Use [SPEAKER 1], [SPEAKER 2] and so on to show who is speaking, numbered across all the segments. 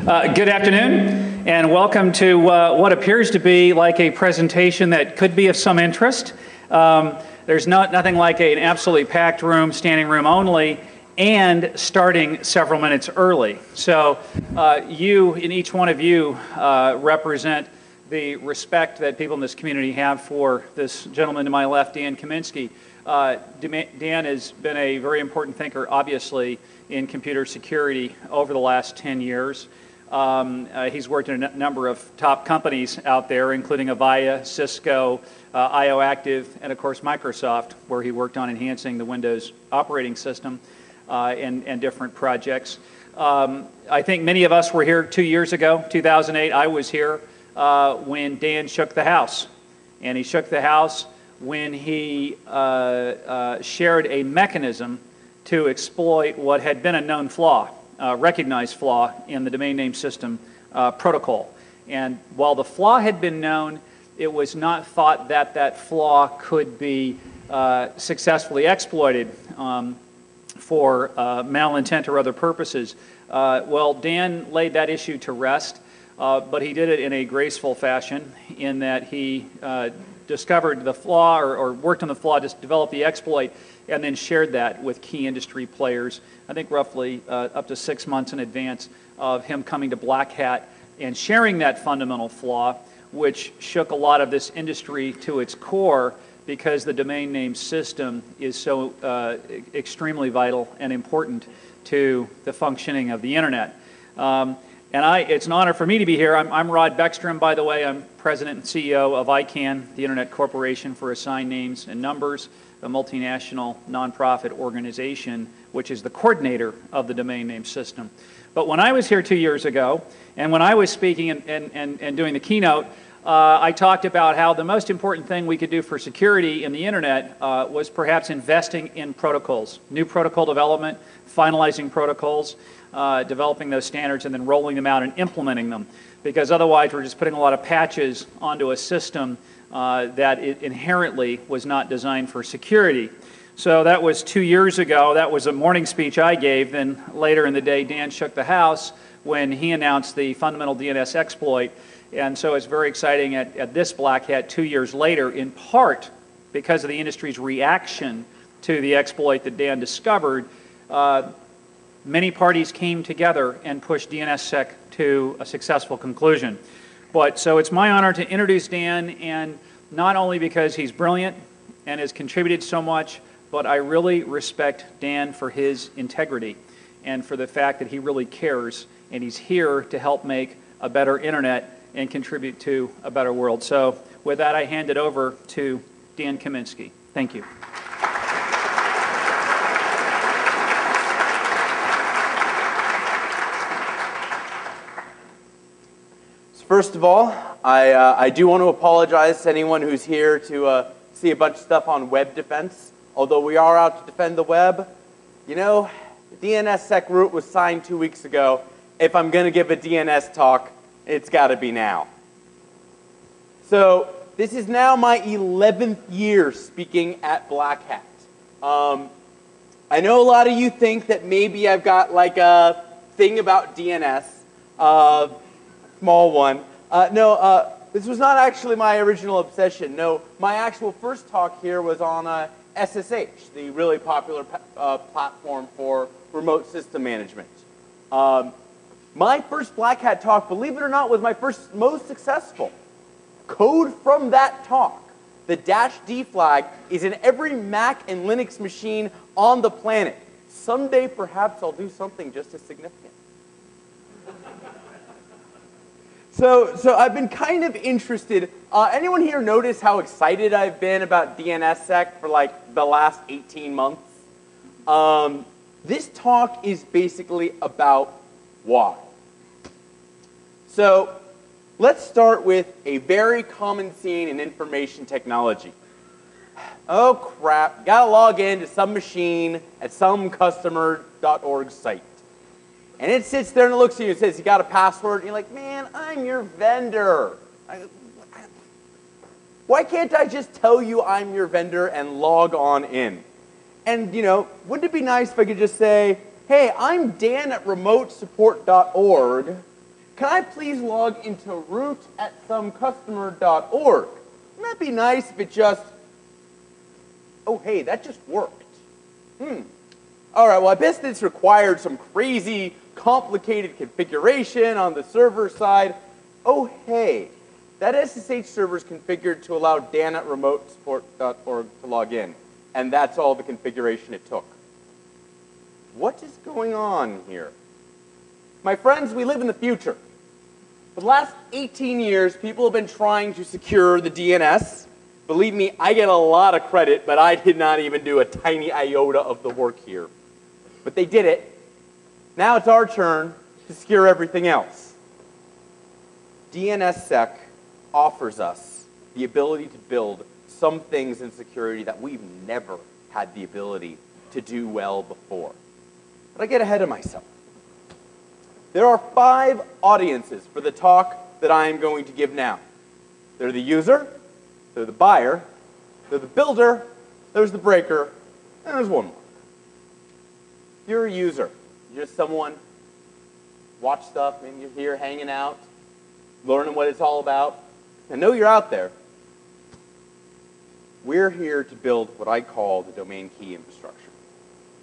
[SPEAKER 1] Good afternoon, and welcome to what appears to be like a presentation that could be of some interest. There's nothing like an absolutely packed room, standing room only, and starting several minutes early. So you, and each one of you, represent the respect that people in this community have for this gentleman to my left, Dan Kaminsky. Dan has been a very important thinker, obviously, in computer security over the last 10 years. He's worked in a number of top companies out there, including Avaya, Cisco, IOActive, and of course Microsoft, where he worked on enhancing the Windows operating system and different projects. I think many of us were here 2 years ago, 2008. I was here when Dan shook the house. And he shook the house when he shared a mechanism to exploit what had been a known flaw. Recognized flaw in the domain name system protocol. And while the flaw had been known, it was not thought that that flaw could be successfully exploited for malintent or other purposes. Well, Dan laid that issue to rest, but he did it in a graceful fashion in that he discovered the flaw or worked on the flaw to develop the exploit and then shared that with key industry players, I think roughly up to 6 months in advance of him coming to Blackhat and sharing that fundamental flaw, which shook a lot of this industry to its core because the domain name system is so extremely vital and important to the functioning of the internet. It's an honor for me to be here. I'm Rod Beckstrom, by the way. I'm President and CEO of ICANN, the Internet Corporation for Assigned Names and Numbers, a multinational nonprofit organization which is the coordinator of the domain name system. But when I was here 2 years ago, and when I was speaking and doing the keynote, I talked about how the most important thing we could do for security in the internet was perhaps investing in protocols, new protocol development, finalizing protocols, developing those standards, and then rolling them out and implementing them. Because otherwise we're just putting a lot of patches onto a system that it inherently was not designed for security. So that was 2 years ago. That was a morning speech I gave. Then later in the day, Dan shook the house when he announced the fundamental DNS exploit. And so it's very exciting at this Blackhat 2 years later, in part because of the industry's reaction to the exploit that Dan discovered. Many parties came together and pushed DNSSEC to a successful conclusion. So it's my honor to introduce Dan, and not only because he's brilliant and has contributed so much, but I really respect Dan for his integrity and for the fact that he really cares, and he's here to help make a better internet and contribute to a better world. So with that, I hand it over to Dan Kaminsky. Thank you.
[SPEAKER 2] First of all, I do want to apologize to anyone who's here to see a bunch of stuff on web defense. Although we are out to defend the web, you know, the DNSSEC root was signed 2 weeks ago. If I'm going to give a DNS talk, it's got to be now. So this is now my 11th year speaking at Blackhat. I know a lot of you think that maybe I've got like a thing about DNS. Small one. This was not actually my original obsession. No, my actual first talk here was on SSH, the really popular platform for remote system management. My first Blackhat talk, believe it or not, was my first most successful. Code from that talk, the -D flag, is in every Mac and Linux machine on the planet. Someday, perhaps, I'll do something just as significant. So I've been kind of interested. Anyone here notice how excited I've been about DNSSEC for like the last 18 months? This talk is basically about why. So let's start with a very common scene in information technology. Oh crap, gotta log in to some machine at some customer.org site. And it sits there and it looks at you and says, you got a password? And you're like, man, I'm your vendor. Why can't I just tell you I'm your vendor and log on in? And, you know, wouldn't it be nice if I could just say, hey, I'm Dan at remotesupport.org, can I please log into root@somecustomer.org? Wouldn't that be nice if it just, oh, hey, that just worked. All right, well, I bet this required some crazy, complicated configuration on the server side. Oh, hey, that SSH server is configured to allow Dan at remotesupport.org to log in. And that's all the configuration it took. What is going on here? My friends, we live in the future. For the last 18 years, people have been trying to secure the DNS. Believe me, I get a lot of credit, but I did not even do a tiny iota of the work here. But they did it. Now it's our turn to secure everything else. DNSSEC offers us the ability to build some things in security that we've never had the ability to do well before. But I get ahead of myself. There are 5 audiences for the talk that I am going to give now. They're the user, they're the buyer, they're the builder, there's the breaker, and there's one more. If you're a user, you're just someone, watch stuff, maybe you're here hanging out, learning what it's all about. I know you're out there. We're here to build what I call the domain key infrastructure.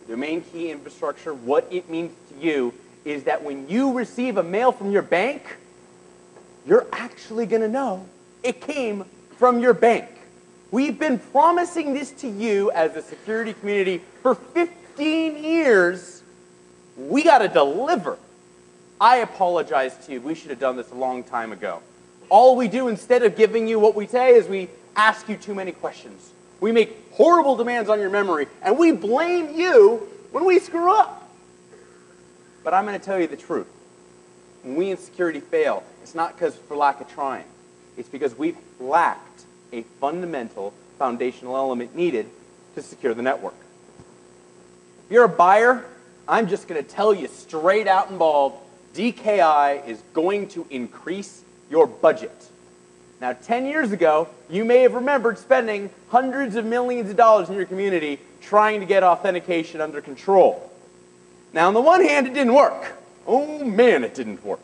[SPEAKER 2] The domain key infrastructure, what it means to you is that when you receive a mail from your bank, you're actually going to know it came from your bank. We've been promising this to you as a security community for 15 years. We got to deliver. I apologize to you. We should have done this a long time ago. All we do instead of giving you what we say is we ask you too many questions. We make horrible demands on your memory, and we blame you when we screw up. But I'm going to tell you the truth. When we in security fail, it's not because for lack of trying. It's because we've lacked a fundamental foundational element needed to secure the network. If you're a buyer, I'm just going to tell you straight out and bald, DKI is going to increase your budget. Now, 10 years ago, you may have remembered spending hundreds of millions of dollars in your community trying to get authentication under control. Now, on the one hand, it didn't work. Oh, man, it didn't work.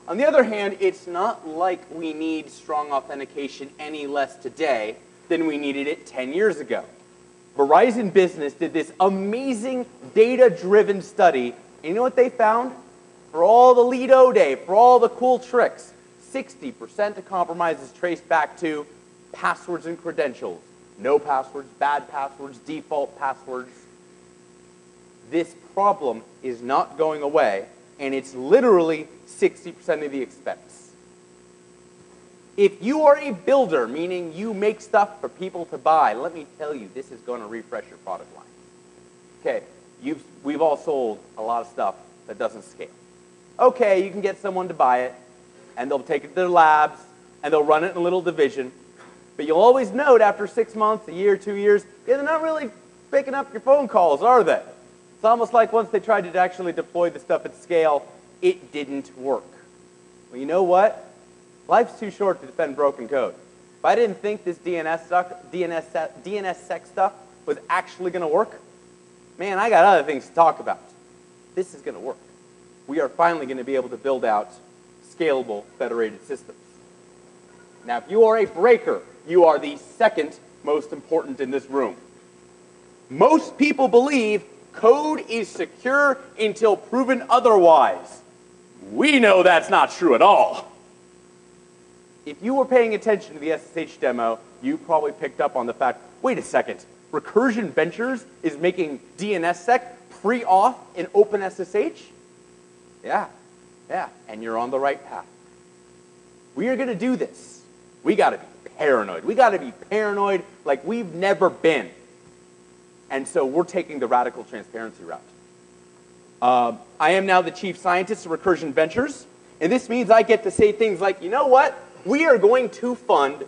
[SPEAKER 2] On the other hand, it's not like we need strong authentication any less today than we needed it 10 years ago. Verizon Business did this amazing data-driven study, and you know what they found? For all the lead O-Day, for all the cool tricks, 60% of compromises traced back to passwords and credentials. No passwords, bad passwords, default passwords. This problem is not going away, and it's literally 60% of the expense. If you are a builder, meaning you make stuff for people to buy, let me tell you, this is going to refresh your product line. Okay, we've all sold a lot of stuff that doesn't scale. Okay, you can get someone to buy it, and they'll take it to their labs, and they'll run it in a little division. But you'll always note after 6 months, a year, 2 years, they're not really picking up your phone calls, are they? It's almost like once they tried to actually deploy the stuff at scale, it didn't work. Well, you know what? Life's too short to defend broken code. If I didn't think this DNSSEC stuff was actually going to work, man, I got other things to talk about. This is going to work. We are finally going to be able to build out scalable federated systems. Now, if you are a breaker, you are the second most important in this room. Most people believe code is secure until proven otherwise. We know that's not true at all. If you were paying attention to the SSH demo, you probably picked up on the fact, wait a second, Recursion Ventures is making DNSSEC pre-auth in OpenSSH? Yeah, and you're on the right path. We are going to do this. We got to be paranoid. We got to be paranoid like we've never been. And so we're taking the radical transparency route. I am now the chief scientist of Recursion Ventures, and this means I get to say things like, you know what? We are going to fund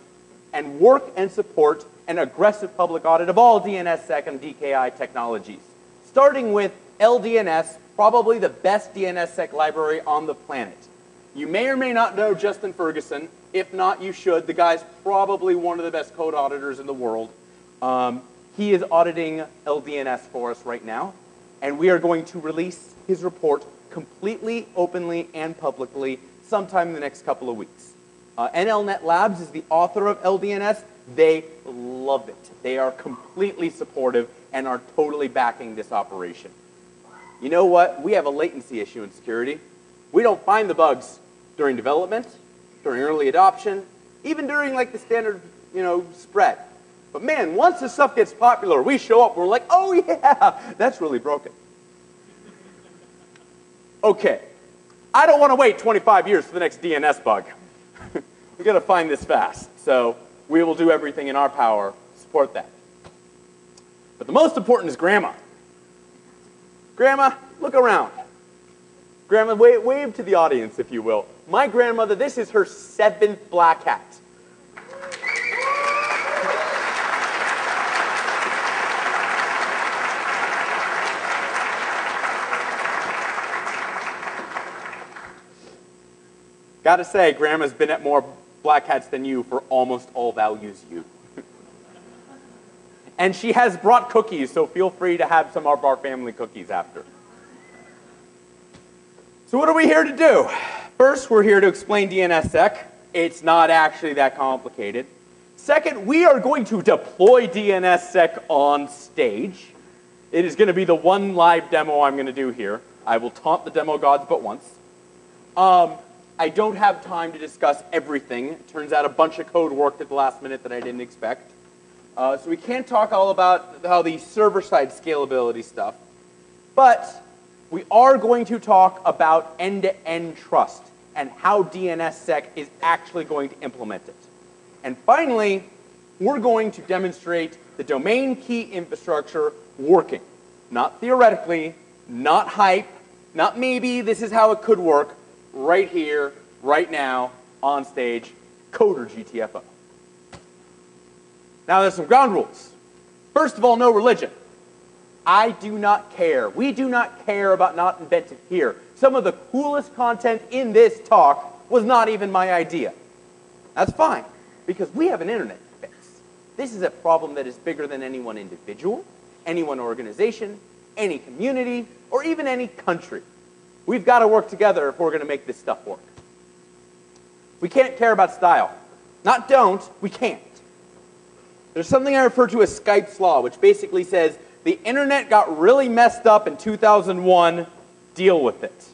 [SPEAKER 2] and work and support an aggressive public audit of all DNSSEC and DKI technologies, starting with LDNS, probably the best DNSSEC library on the planet. You may or may not know Justin Ferguson. If not, you should. The guy's probably one of the best code auditors in the world. He is auditing LDNS for us right now, and we are going to release his report completely, openly, and publicly sometime in the next couple of weeks. NLNet Labs is the author of LDNS. They love it. They are completely supportive and are totally backing this operation. You know what? We have a latency issue in security. We don't find the bugs during development, during early adoption, even during like the standard, spread. But man, once this stuff gets popular, we show up, we're like, oh yeah, that's really broken. Okay, I don't want to wait 25 years for the next DNS bug. We've got to find this fast. So we will do everything in our power to support that. But the most important is Grandma. Grandma, look around. Grandma, wave to the audience, if you will. My grandmother, this is her 7th Blackhat. Gotta say, Grandma's been at more Blackhats than you for almost all values you. And she has brought cookies, so feel free to have some of our family cookies after. So what are we here to do? First, we're here to explain DNSSEC. It's not actually that complicated. Second, we are going to deploy DNSSEC on stage. It is going to be the one live demo I'm going to do here. I will taunt the demo gods but once. I don't have time to discuss everything. It turns out a bunch of code worked at the last minute that I didn't expect. So we can't talk all about how the server-side scalability stuff. But we are going to talk about end-to-end trust and how DNSSEC is actually going to implement it. And finally, we're going to demonstrate the domain key infrastructure working. Not theoretically, not hype, not maybe this is how it could work, right here, right now, on stage, Coder GTFO. Now there's some ground rules. First of all, no religion. I do not care. We do not care about not invented here. Some of the coolest content in this talk was not even my idea. That's fine, because we have an internet to fix. This is a problem that is bigger than any one individual, any one organization, any community, or even any country. We've got to work together if we're going to make this stuff work. We can't care about style. Not don't, we can't. There's something I refer to as Skype's law, which basically says the internet got really messed up in 2001, deal with it.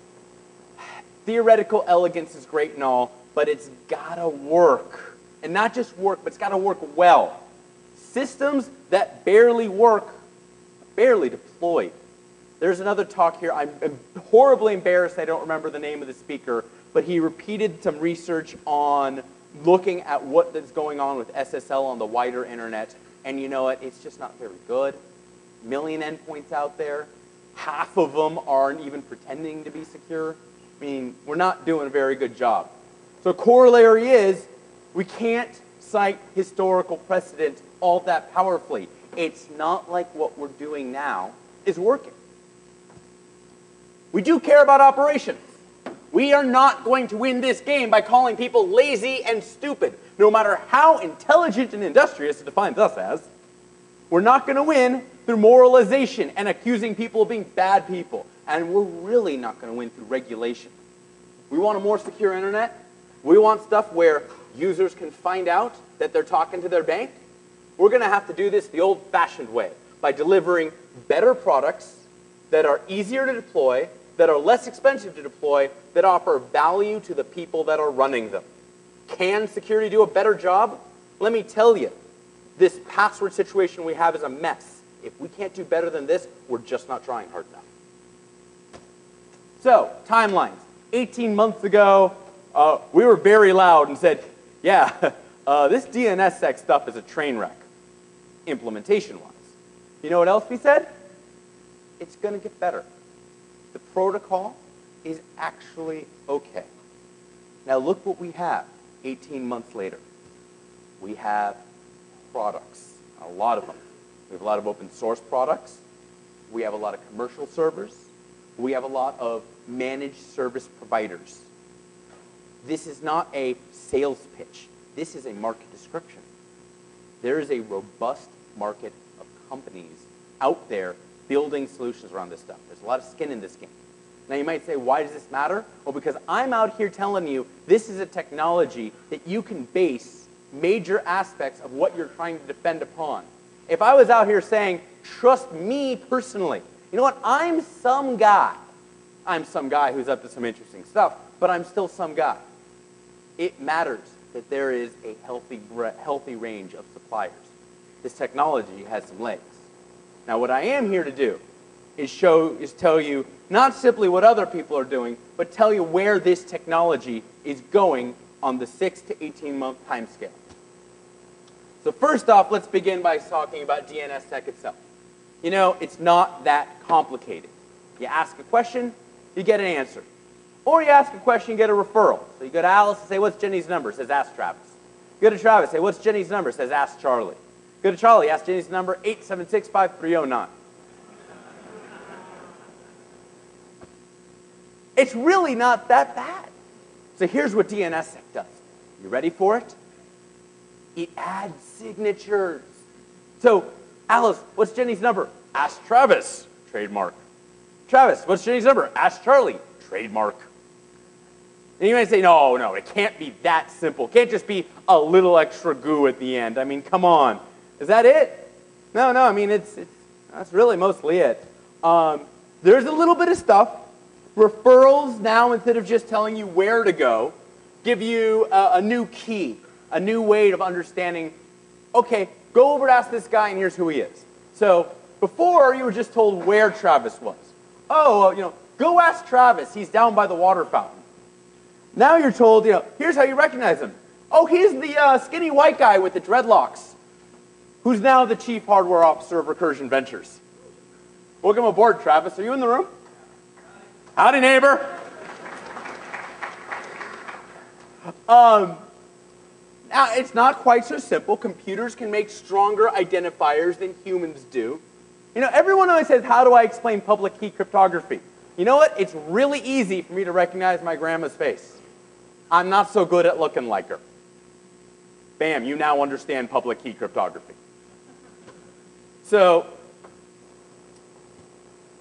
[SPEAKER 2] Theoretical elegance is great and all, but it's got to work. And not just work, but it's got to work well. Systems that barely work, barely deploy. There's another talk here. I'm horribly embarrassed I don't remember the name of the speaker, but he repeated some research on looking at what is going on with SSL on the wider internet, and you know what? It's just not very good. A million endpoints out there. Half of them aren't even pretending to be secure. I mean, we're not doing a very good job. So corollary is, we can't cite historical precedent all that powerfully. It's not like what we're doing now is working. We do care about operations. We are not going to win this game by calling people lazy and stupid, no matter how intelligent and industrious it defines us as. We're not going to win through moralization and accusing people of being bad people. And we're really not going to win through regulation. We want a more secure internet. We want stuff where users can find out that they're talking to their bank. We're going to have to do this the old-fashioned way, by delivering better products that are easier to deploy, that are less expensive to deploy, that offer value to the people that are running them. Can security do a better job? Let me tell you, this password situation we have is a mess. If we can't do better than this, we're just not trying hard enough. So, timelines. 18 months ago, we were very loud and said, yeah, this DNSSEC stuff is a train wreck, implementation-wise. You know what else we said? It's going to get better. The protocol is actually okay. Now look what we have 18 months later. We have products, a lot of them. We have a lot of open source products. We have a lot of commercial servers. We have a lot of managed service providers. This is not a sales pitch. This is a market description. There is a robust market of companies out there building solutions around this stuff. There's a lot of skin in this game. Now you might say, why does this matter? Well, because I'm out here telling you this is a technology that you can base major aspects of what you're trying to defend upon. If I was out here saying, trust me personally, you know what, I'm some guy. I'm some guy who's up to some interesting stuff, but I'm still some guy. It matters that there is a healthy range of suppliers. This technology has some legs. Now what I am here to do is tell you not simply what other people are doing, but tell you where this technology is going on the 6 to 18-month time scale. So first off, let's begin by talking about DNSSEC itself. You know, it's not that complicated. You ask a question, you get an answer. Or you ask a question, you get a referral. So you go to Alice and say, what's Jenny's number? Says, ask Travis. You go to Travis, say, what's Jenny's number? Says, ask Charlie. Go to Charlie, ask Jenny's number, 876-5309. It's really not that bad. So here's what DNSSEC does. You ready for it? It adds signatures. So, Alice, what's Jenny's number? Ask Travis. Trademark. Travis, what's Jenny's number? Ask Charlie. Trademark. And you might say, no, it can't be that simple. It can't just be a little extra goo at the end. I mean, come on. Is that it? No, I mean, that's really mostly it. There's a little bit of stuff. Referrals now, instead of just telling you where to go, give you a new key, a new way of understanding, okay, go over to ask this guy and here's who he is. So before, you were just told where Travis was. Oh, go ask Travis. He's down by the water fountain. Now you're told, here's how you recognize him. Oh, he's the skinny white guy with the dreadlocks, who's now the chief hardware officer of Recursion Ventures. Welcome aboard, Travis. Are you in the room? Howdy, neighbor. Now, it's not quite so simple. Computers can make stronger identifiers than humans do. Everyone always says, how do I explain public key cryptography? You know what? It's really easy for me to recognize my grandma's face. I'm not so good at looking like her. Bam, you now understand public key cryptography. So,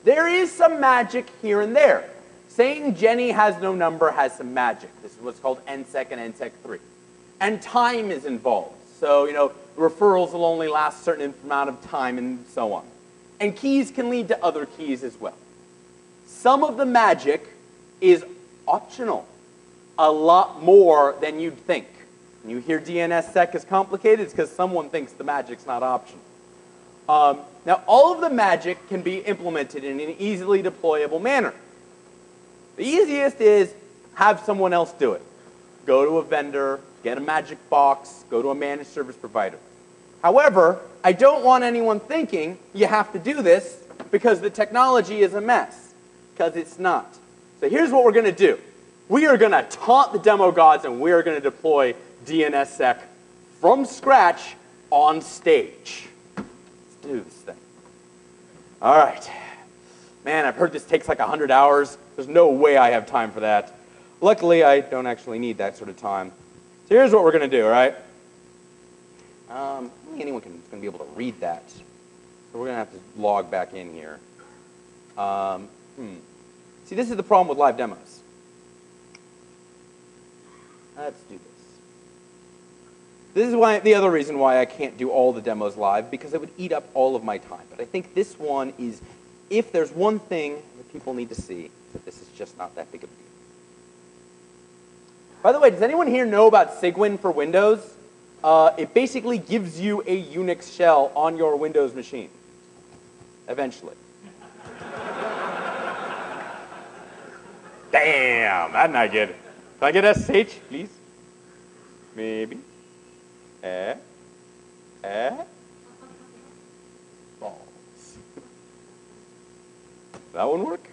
[SPEAKER 2] there is some magic here and there. Saying Jenny has no number has some magic. This is what's called NSEC and NSEC 3. And time is involved. So, referrals will only last a certain amount of time and so on. And keys can lead to other keys as well. Some of the magic is optional. A lot more than you'd think. When you hear DNSSEC is complicated, it's because someone thinks the magic's not optional. Now, all of the magic can be implemented in an easily deployable manner. The easiest is have someone else do it. Go to a vendor, get a magic box, go to a managed service provider. However, I don't want anyone thinking you have to do this because the technology is a mess, because it's not. So here's what we're going to do. We are going to taunt the demo gods and we are going to deploy DNSSEC from scratch on stage. Let's do this thing. All right. Man, I've heard this takes like 100 hours. There's no way I have time for that. Luckily, I don't actually need that sort of time. So here's what we're going to do, all right? I don't think anyone is going to be able to read that. So we're going to have to log back in here. See, this is the problem with live demos. Let's do this. This is why the other reason why I can't do all the demos live, because it would eat up all of my time. But I think this one is, if there's one thing that people need to see, that this is just not that big of a deal. By the way, does anyone here know about Cygwin for Windows? It basically gives you a Unix shell on your Windows machine. Eventually. Damn, that's not good. Can I get SSH, please? Maybe. Balls. That one work?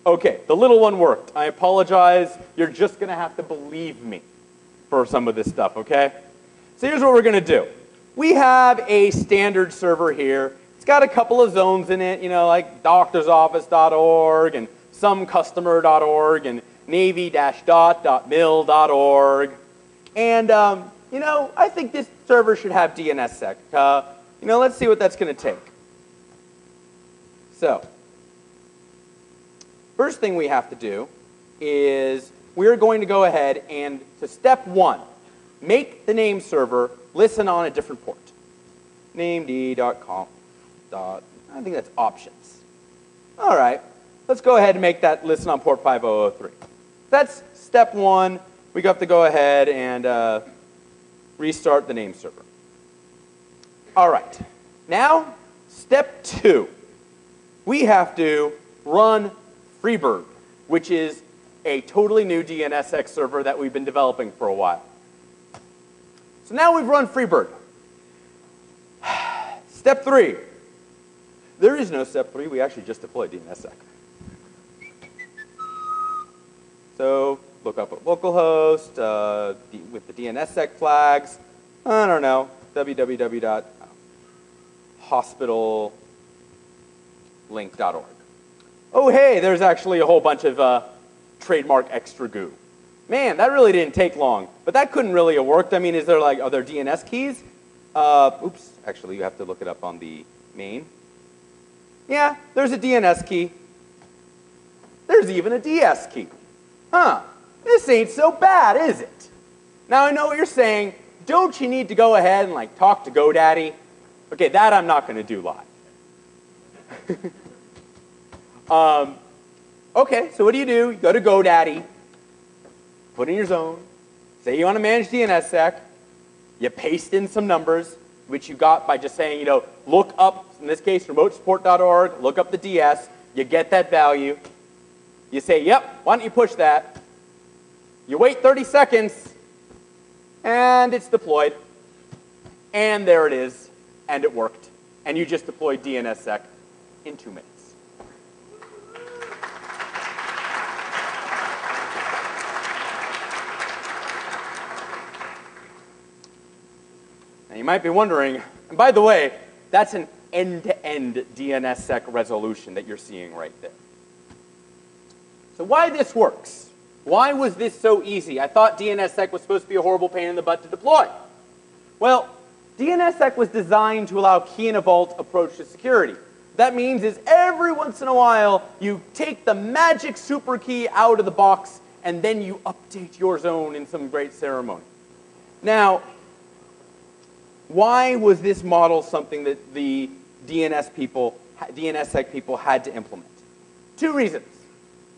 [SPEAKER 2] Okay, the little one worked. I apologize. You're just going to have to believe me for some of this stuff, okay? So here's what we're going to do. We have a standard server here. It's got a couple of zones in it, like doctorsoffice.org and somecustomer.org and navy-dot.mil.org. And, I think this server should have DNSSEC. Let's see what that's going to take. So, First thing we have to do is we're going to go ahead and, so step 1, make the name server listen on a different port. Named.com. I think that's options. All right, let's go ahead and make that listen on port 5003. That's step 1. We have to go ahead and restart the name server. All right, now step 2. We have to run Freebird, which is a totally new DNSX server that we've been developing for a while. So now we've run Freebird. Step 3. There is no step 3. We actually just deployed DNSSEC. So look up at localhost with the DNSSEC flags. I don't know, www.hospitallink.org. Oh, hey, there's actually a whole bunch of trademark extra goo. Man, that really didn't take long. But that couldn't really have worked. I mean, are there DNS keys? Oops, actually, you have to look it up on the main. Yeah, there's a DNS key. There's even a DS key. Huh, this ain't so bad, is it? Now, I know what you're saying. Don't you need to go ahead and talk to GoDaddy? Okay, that I'm not going to do live. Okay, so what do? You go to GoDaddy, put in your zone, say you want to manage DNSSEC, you paste in some numbers, which you got by just saying, look up, in this case, remotesupport.org, look up the DS, you get that value. You say, yep, why don't you push that? You wait 30 seconds, and it's deployed. And there it is, and it worked. And you just deployed DNSSEC in 2 minutes. Now you might be wondering, and by the way, that's an end-to-end DNSSEC resolution that you're seeing right there. So why this works? Why was this so easy? I thought DNSSEC was supposed to be a horrible pain in the butt to deploy. Well, DNSSEC was designed to allow key-in-a-vault approach to security. What that means is every once in a while, you take the magic super key out of the box, and then you update your zone in some great ceremony. Now, why was this model something that the DNSSEC people had to implement? 2 reasons.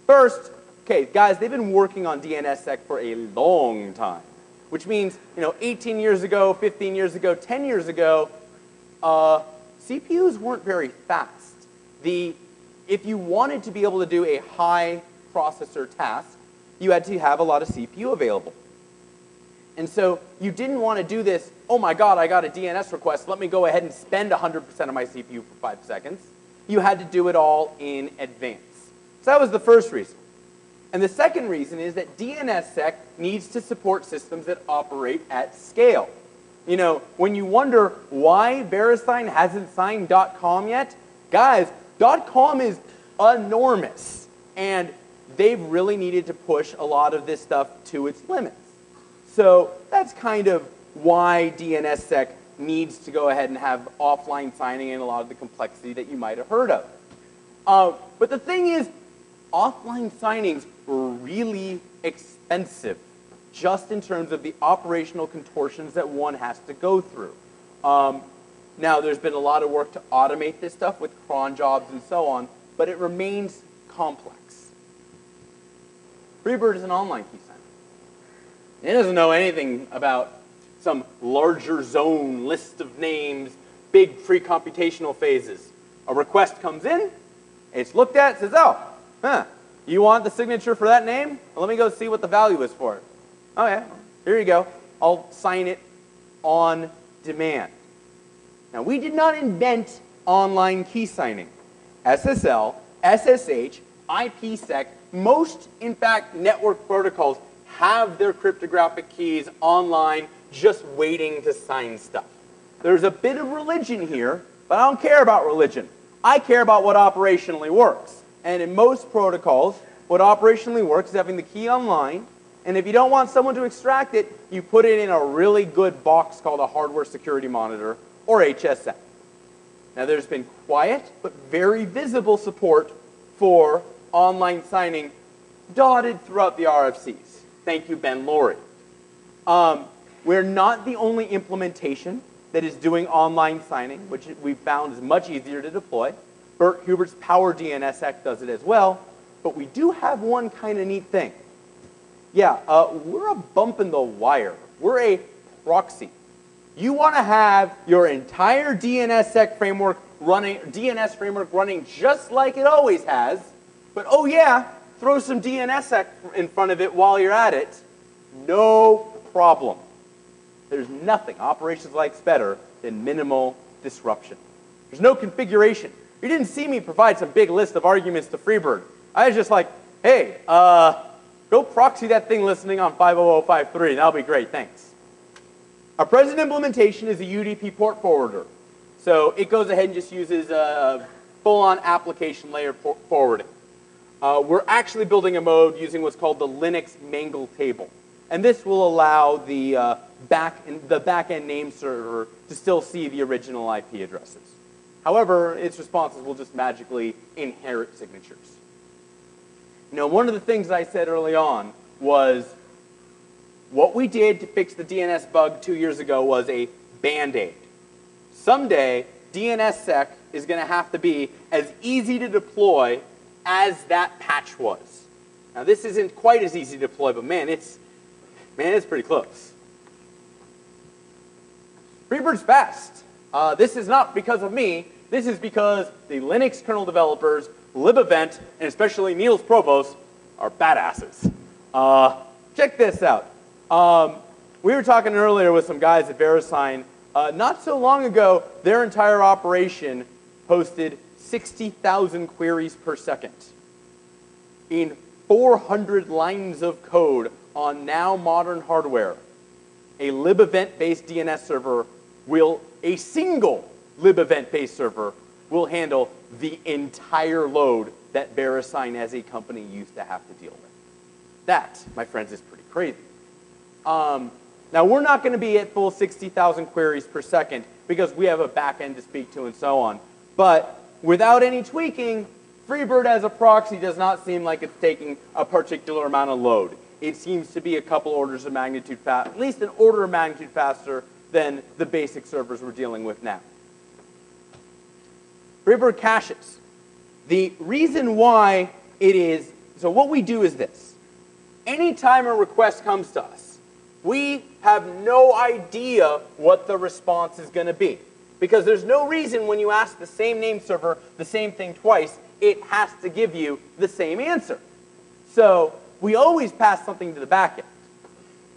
[SPEAKER 2] First, okay, guys, they've been working on DNSSEC for a long time, which means, 18 years ago, 15 years ago, 10 years ago, CPUs weren't very fast. If you wanted to be able to do a high processor task, you had to have a lot of CPU available. And so you didn't want to do this, oh my God, I got a DNS request, let me go ahead and spend 100% of my CPU for 5 seconds. You had to do it all in advance. So that was the first reason. And the second reason is that DNSSEC needs to support systems that operate at scale. When you wonder why VeriSign hasn't signed .com yet, guys, .com is enormous. And they've really needed to push a lot of this stuff to its limits. So that's kind of why DNSSEC needs to go ahead and have offline signing and a lot of the complexity that you might have heard of. But the thing is, offline signings were really expensive, just in terms of the operational contortions that one has to go through. Now, there's been a lot of work to automate this stuff with cron jobs and so on, but it remains complex. Freebird is an online key signer. It doesn't know anything about some larger zone list of names, big pre-computational phases. A request comes in, it's looked at, says, you want the signature for that name? Well, let me go see what the value is for it. Okay, here you go. I'll sign it on demand. Now, we did not invent online key signing. SSL, SSH, IPsec, most, in fact, network protocols have their cryptographic keys online just waiting to sign stuff. There's a bit of religion here, but I don't care about religion. I care about what operationally works. And in most protocols, what operationally works is having the key online, and if you don't want someone to extract it, you put it in a really good box called a hardware security monitor, or HSM. Now, there's been quiet but very visible support for online signing dotted throughout the RFCs. Thank you, Ben Laurie. We're not the only implementation that is doing online signing, which we found is much easier to deploy. Bert Hubert's Power DNSSEC does it as well, but we do have one kind of neat thing. Yeah, we're a bump in the wire. We're a proxy. You want to have your entire DNSSEC framework running, DNS framework running just like it always has, but oh yeah, throw some DNSSEC in front of it while you're at it. No problem. There's nothing operations likes better than minimal disruption. There's no configuration. You didn't see me provide some big list of arguments to Freebird. I was just like, hey, go proxy that thing listening on 50053. That'll be great, thanks. Our present implementation is a UDP port forwarder. So it goes ahead and just uses full-on application layer forwarding. We're actually building a mode using what's called the Linux mangle table. And this will allow the back-end name server to still see the original IP addresses. However, its responses will just magically inherit signatures. Now, one of the things I said early on was what we did to fix the DNS bug 2 years ago was a Band-Aid. Someday, DNSSEC is going to have to be as easy to deploy as that patch was. Now, this isn't quite as easy to deploy, but man, it's pretty close. Freebird's fast. This is not because of me. This is because the Linux kernel developers, libevent, and especially Niels Provost, are badasses. Check this out. We were talking earlier with some guys at VeriSign. Not so long ago, their entire operation hosted 60,000 queries per second in 400 lines of code on now modern hardware. A libevent-based DNS server a single libevent-based server will handle the entire load that VeriSign as a company used to have to deal with. That, my friends, is pretty crazy. Now, we're not going to be at full 60,000 queries per second because we have a back end to speak to and so on. But without any tweaking, Freebird as a proxy does not seem like it's taking a particular amount of load. It seems to be a couple orders of magnitude fast, at least an order of magnitude faster than the basic servers we're dealing with now. Freebird caches. The reason why it is, so what we do is this. Anytime a request comes to us, we have no idea what the response is going to be. Because there's no reason when you ask the same name server the same thing twice, it has to give you the same answer. So we always pass something to the backend.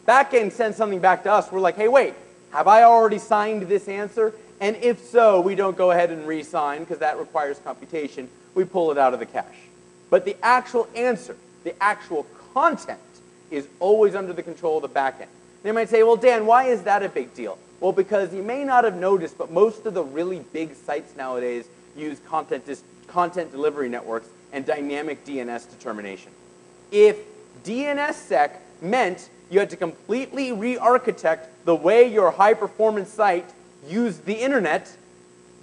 [SPEAKER 2] Backend sends something back to us. We're like, hey, wait, have I already signed this answer? And if so, we don't go ahead and re-sign because that requires computation. We pull it out of the cache. But the actual answer, the actual content, is always under the control of the backend. They might say, well, Dan, why is that a big deal? Well, because you may not have noticed, but most of the really big sites nowadays use content delivery networks and dynamic DNS determination. If DNSSEC meant you had to completely re-architect the way your high-performance site used the internet,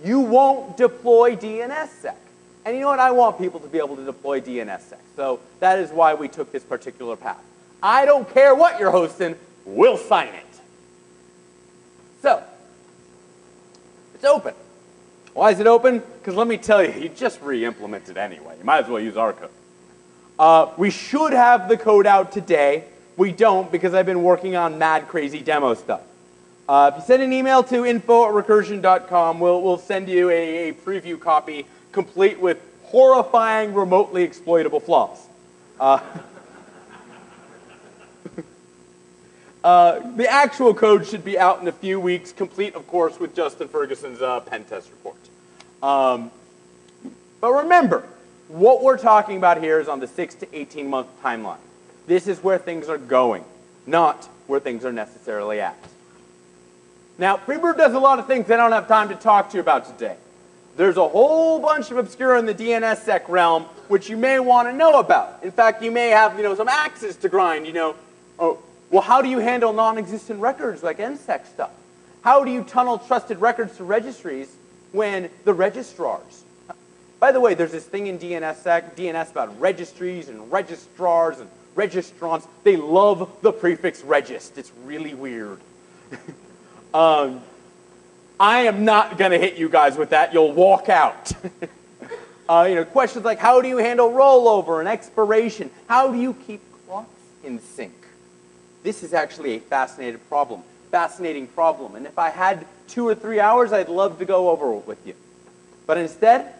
[SPEAKER 2] you won't deploy DNSSEC. And you know what? I want people to be able to deploy DNSSEC. So that is why we took this particular path. I don't care what you're hosting, we'll sign it. So, it's open. Why is it open? Because let me tell you, you just re-implemented anyway. You might as well use our code. We should have the code out today. We don't because I've been working on mad crazy demo stuff. If you send an email to info@recursion.com, we'll send you a preview copy complete with horrifying remotely exploitable flaws. The actual code should be out in a few weeks, complete, of course, with Justin Ferguson's pen test report. But remember, what we're talking about here is on the 6 to 18-month timeline. This is where things are going, not where things are necessarily at. Now, Freebird does a lot of things I don't have time to talk to you about today. There's a whole bunch of obscura in the DNSSEC realm which you may want to know about. In fact, you may have some axes to grind. Well, how do you handle non-existent records like NSEC stuff? How do you tunnel trusted records to registries when the registrars? By the way, there's this thing in DNS about registries and registrars and registrants. They love the prefix regist. It's really weird. I am not going to hit you guys with that. You'll walk out. Questions like, how do you handle rollover and expiration? How do you keep clocks in sync? This is actually a fascinating problem. And if I had 2 or 3 hours, I'd love to go over it with you. But instead,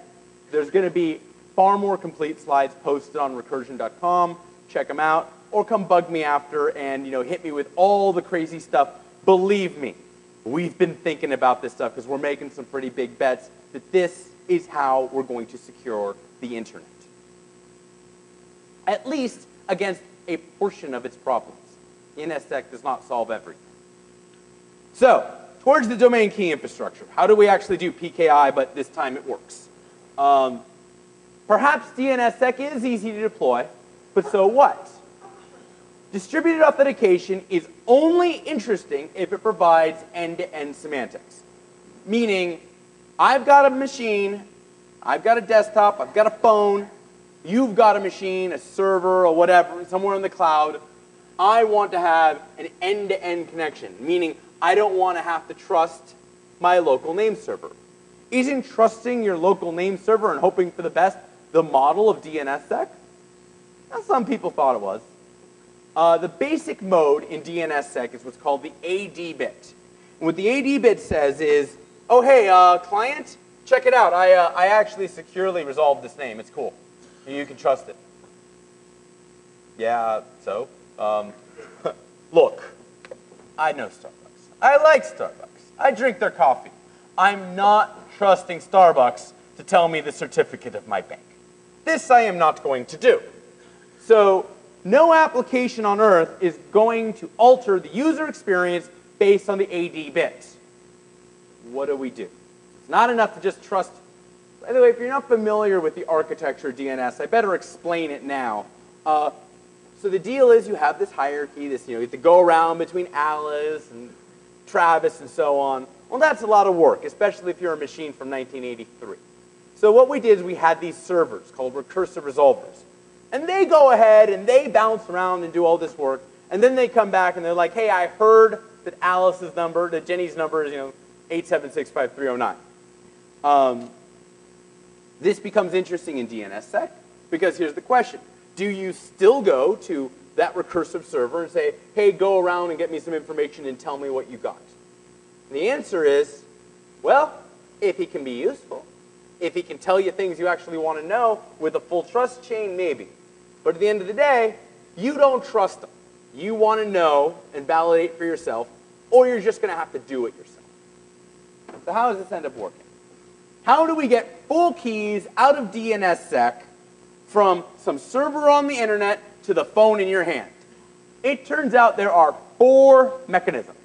[SPEAKER 2] there's going to be far more complete slides posted on recursion.com. Check them out. Or come bug me after and hit me with all the crazy stuff. Believe me, we've been thinking about this stuff because we're making some pretty big bets that this is how we're going to secure the internet. At least against a portion of its problems. DNSSEC does not solve everything. So, towards the domain key infrastructure, how do we actually do PKI, but this time it works? Perhaps DNSSEC is easy to deploy, but so what? Distributed authentication is only interesting if it provides end-to-end semantics. Meaning, I've got a machine, I've got a desktop, I've got a phone, you've got a machine, a server, or whatever, somewhere in the cloud. I want to have an end-to-end connection, meaning I don't want to have to trust my local name server. Isn't trusting your local name server and hoping for the best the model of DNSSEC? Well, some people thought it was. The basic mode in DNSSEC is what's called the AD bit. And what the AD bit says is, oh, hey, client, check it out. I actually securely resolved this name. It's cool. You can trust it. Yeah, so? Look, I know Starbucks. I like Starbucks. I drink their coffee. I'm not trusting Starbucks to tell me the certificate of my bank. This I am not going to do. So, no application on earth is going to alter the user experience based on the AD bit. What do we do? It's not enough to just trust. By the way, if you're not familiar with the architecture of DNS, I better explain it now. So the deal is you have this hierarchy, you have to go around between Alice and Travis and so on. Well, that's a lot of work, especially if you're a machine from 1983. So what we did is we had these servers called recursive resolvers. And they go ahead and they bounce around and do all this work. And then they come back and they're like, hey, I heard that Alice's number, that Jenny's number is 8765309. This becomes interesting in DNSSEC because here's the question. Do you still go to that recursive server and say, hey, go around and get me some information and tell me what you got? And the answer is, well, if he can be useful, if he can tell you things you actually want to know with a full trust chain, maybe. But at the end of the day, you don't trust him. You want to know and validate for yourself, or you're just going to have to do it yourself. So how does this end up working? How do we get full keys out of DNSSEC from some server on the internet to the phone in your hand? It turns out there are 4 mechanisms.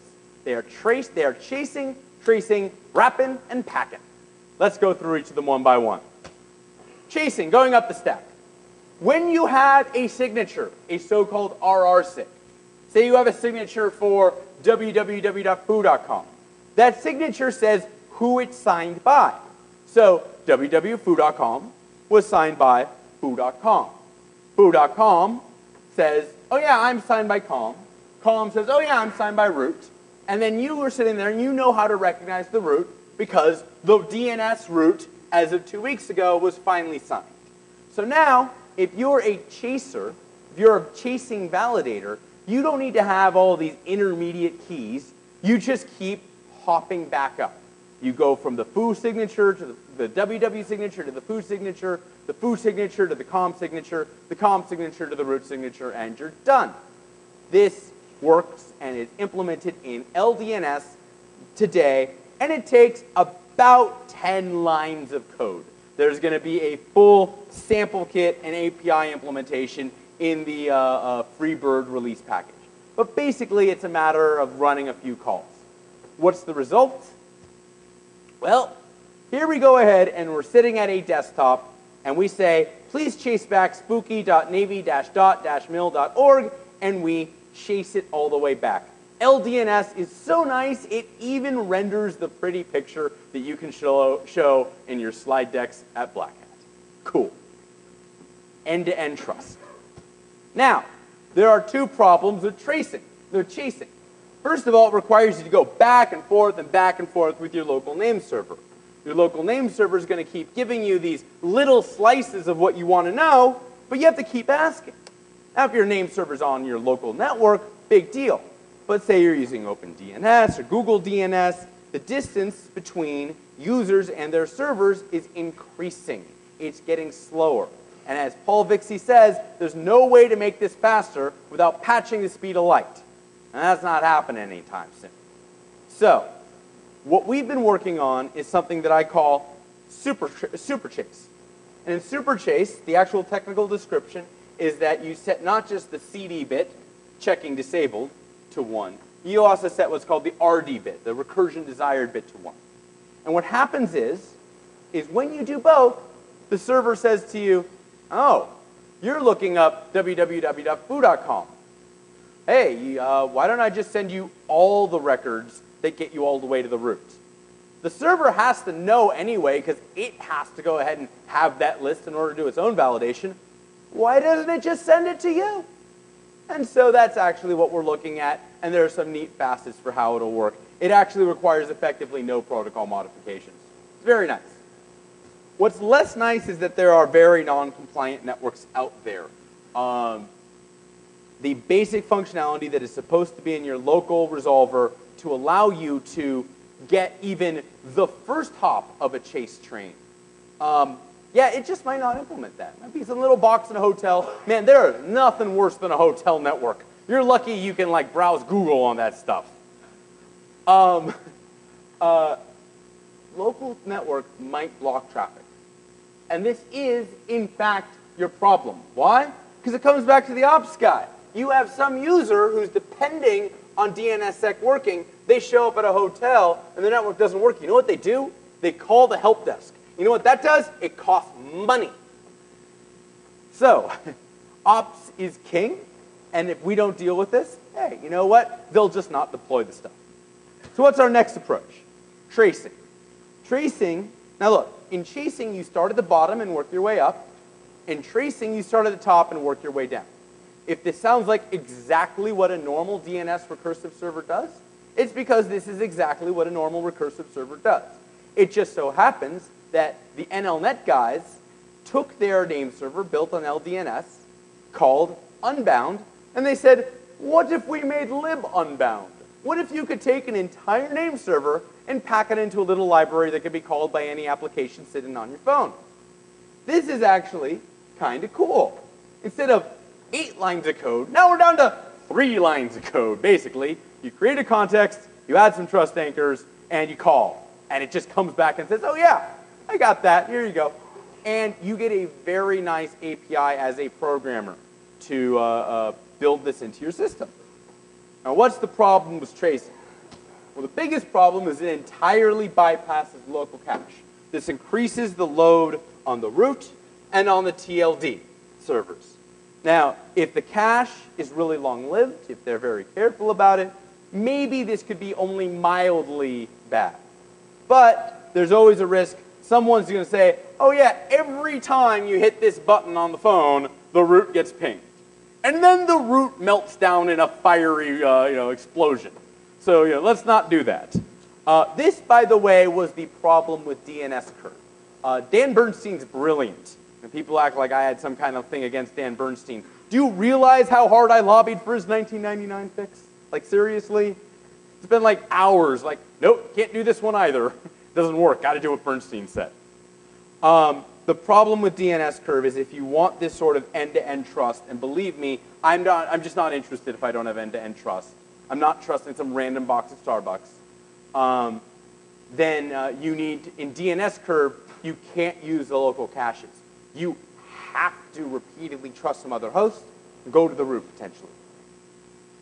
[SPEAKER 2] They are chasing, tracing, wrapping, and packing. Let's go through each of them one by one. Chasing, going up the stack. When you have a signature, a so-called RR-sig, say you have a signature for www.foo.com, that signature says who it's signed by. So www.foo.com was signed by foo.com. Foo.com says, oh yeah, I'm signed by com. Com says, oh yeah, I'm signed by root. And then you were sitting there and you know how to recognize the root because the DNS root, as of 2 weeks ago, was finally signed. So now, if you're a chaser, if you're a chasing validator, you don't need to have all these intermediate keys. You just keep hopping back up. You go from the foo signature to the www signature to the foo signature to the com signature to the root signature, and you're done. This works and is implemented in LDNS today, and it takes about 10 lines of code. There's going to be a full sample kit and API implementation in the Freebird release package. But basically, it's a matter of running a few calls. What's the result? Well, here we go ahead, and we're sitting at a desktop, and we say, please chase back spooky.navy-dot-mil.org, and we chase it all the way back. LDNS is so nice, it even renders the pretty picture that you can show in your slide decks at Blackhat. Cool. End-to-end trust. Now, there are two problems with chasing. First of all, it requires you to go back and forth with your local name server. Your local name server is going to keep giving you these little slices of what you want to know, but you have to keep asking. Now, if your name server's on your local network, big deal. But say you're using OpenDNS or Google DNS, the distance between users and their servers is increasing. It's getting slower. And as Paul Vixie says, there's no way to make this faster without patching the speed of light. And that's not happening anytime soon. So, what we've been working on is something that I call Super Chase. And in Super Chase, the actual technical description is that you set not just the CD bit, checking disabled, to 1. You also set what's called the RD bit, the recursion desired bit, to 1. And what happens is when you do both, the server says to you, oh, you're looking up www.foo.com. Hey, why don't I just send you all the records that get you all the way to the root? The server has to know anyway, because it has to go ahead and have that list in order to do its own validation. Why doesn't it just send it to you? And so that's actually what we're looking at, and there are some neat facets for how it'll work. It actually requires effectively no protocol modifications. It's very nice. What's less nice is that there are very non-compliant networks out there. The basic functionality that is supposed to be in your local resolver to allow you to get even the first hop of a chase train. Yeah, it just might not implement that. It might be some little box in a hotel. Man, there is nothing worse than a hotel network. You're lucky you can like browse Google on that stuff. Local network might block traffic. And this is, in fact, your problem. Why? Because it comes back to the ops guy. You have some user who's depending on DNSSEC working. They show up at a hotel, and the network doesn't work. You know what they do? They call the help desk. You know what that does? It costs money. So, ops is king, and if we don't deal with this, hey, you know what? They'll just not deploy the stuff. So what's our next approach? Tracing. Tracing, now look, in chasing you start at the bottom and work your way up. In tracing you start at the top and work your way down. If this sounds like exactly what a normal DNS recursive server does, it's because this is exactly what a normal recursive server does. It just so happens that the NLNet guys took their name server built on LDNS called Unbound, and they said, what if we made lib unbound? What if you could take an entire name server and pack it into a little library that could be called by any application sitting on your phone? This is actually kind of cool. Instead of 8 lines of code, now we're down to 3 lines of code. Basically, you create a context, you add some trust anchors, and you call. And it just comes back and says, oh yeah, I got that, here you go. And you get a very nice API as a programmer to build this into your system. Now what's the problem with tracing? Well, the biggest problem is it entirely bypasses local cache. This increases the load on the root and on the TLD servers. Now, if the cache is really long-lived, if they're very careful about it, maybe this could be only mildly bad. But there's always a risk. Someone's going to say, oh yeah, every time you hit this button on the phone, the root gets pinged. And then the root melts down in a fiery explosion. So let's not do that. This, by the way, was the problem with DNS curve. Dan Bernstein's brilliant. And people act like I had some kind of thing against Dan Bernstein. Do you realize how hard I lobbied for his 1999 fix? Like, seriously? It's been like hours. Like, nope, can't do this one either. Doesn't work. Got to do what Bernstein said. The problem with DNS curve is if you want this sort of end-to-end trust, and believe me, I'm just not interested if I don't have end-to-end trust. I'm not trusting some random box at Starbucks. Then you need, in DNS curve, you can't use the local caches. You have to repeatedly trust some other host and go to the root, potentially.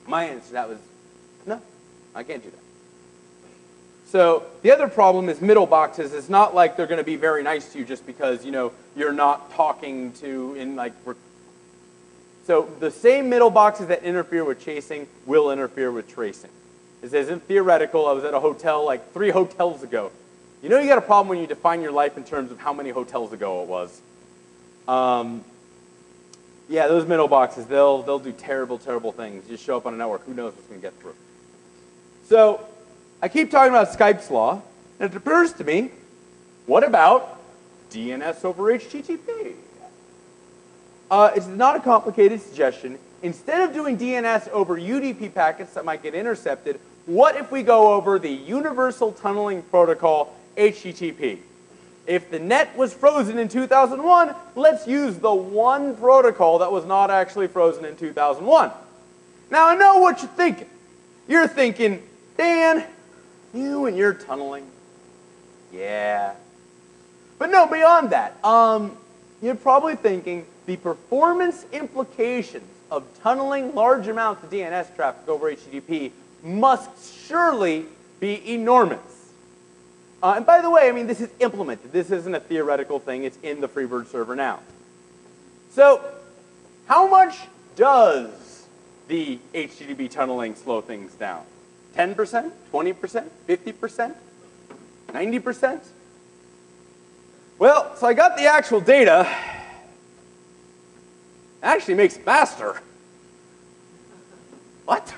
[SPEAKER 2] My answer to that was, no, I can't do that. So the other problem is middle boxes. It's not like they're going to be very nice to you just because, you're not talking to, so the same middle boxes that interfere with chasing will interfere with tracing. This isn't theoretical. I was at a hotel like 3 hotels ago. You got a problem when you define your life in terms of how many hotels ago it was. Yeah, those middle boxes, they'll do terrible, terrible things. Just show up on a network. Who knows what's going to get through? So I keep talking about Skype's law, and it occurs to me, what about DNS over HTTP? It's not a complicated suggestion. Instead of doing DNS over UDP packets that might get intercepted, what if we go over the Universal Tunneling Protocol, HTTP? If the net was frozen in 2001, let's use the one protocol that was not actually frozen in 2001. Now, I know what you're thinking. You're thinking, Dan, you and your tunneling. Yeah. But no, beyond that, you're probably thinking the performance implications of tunneling large amounts of DNS traffic over HTTP must surely be enormous. And by the way, I mean, this is implemented. This isn't a theoretical thing. It's in the Freebird server now. So how much does the HTTP tunneling slow things down? 10%? 20%? 50%? 90%? Well, so I got the actual data. It actually makes it faster. What?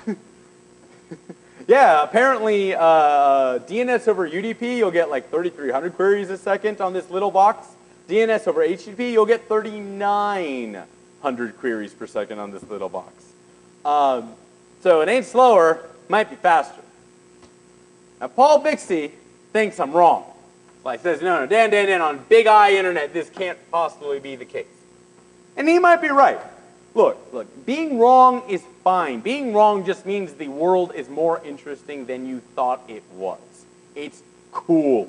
[SPEAKER 2] Yeah, apparently DNS over UDP, you'll get like 3,300 queries a second on this little box. DNS over HTTP, you'll get 3,900 queries per second on this little box. So it ain't slower, might be faster. Now Paul Bixby thinks I'm wrong. Like says, no, Dan, on big I internet, this can't possibly be the case. And he might be right. Look, being wrong is fine. Being wrong just means the world is more interesting than you thought it was. It's cool.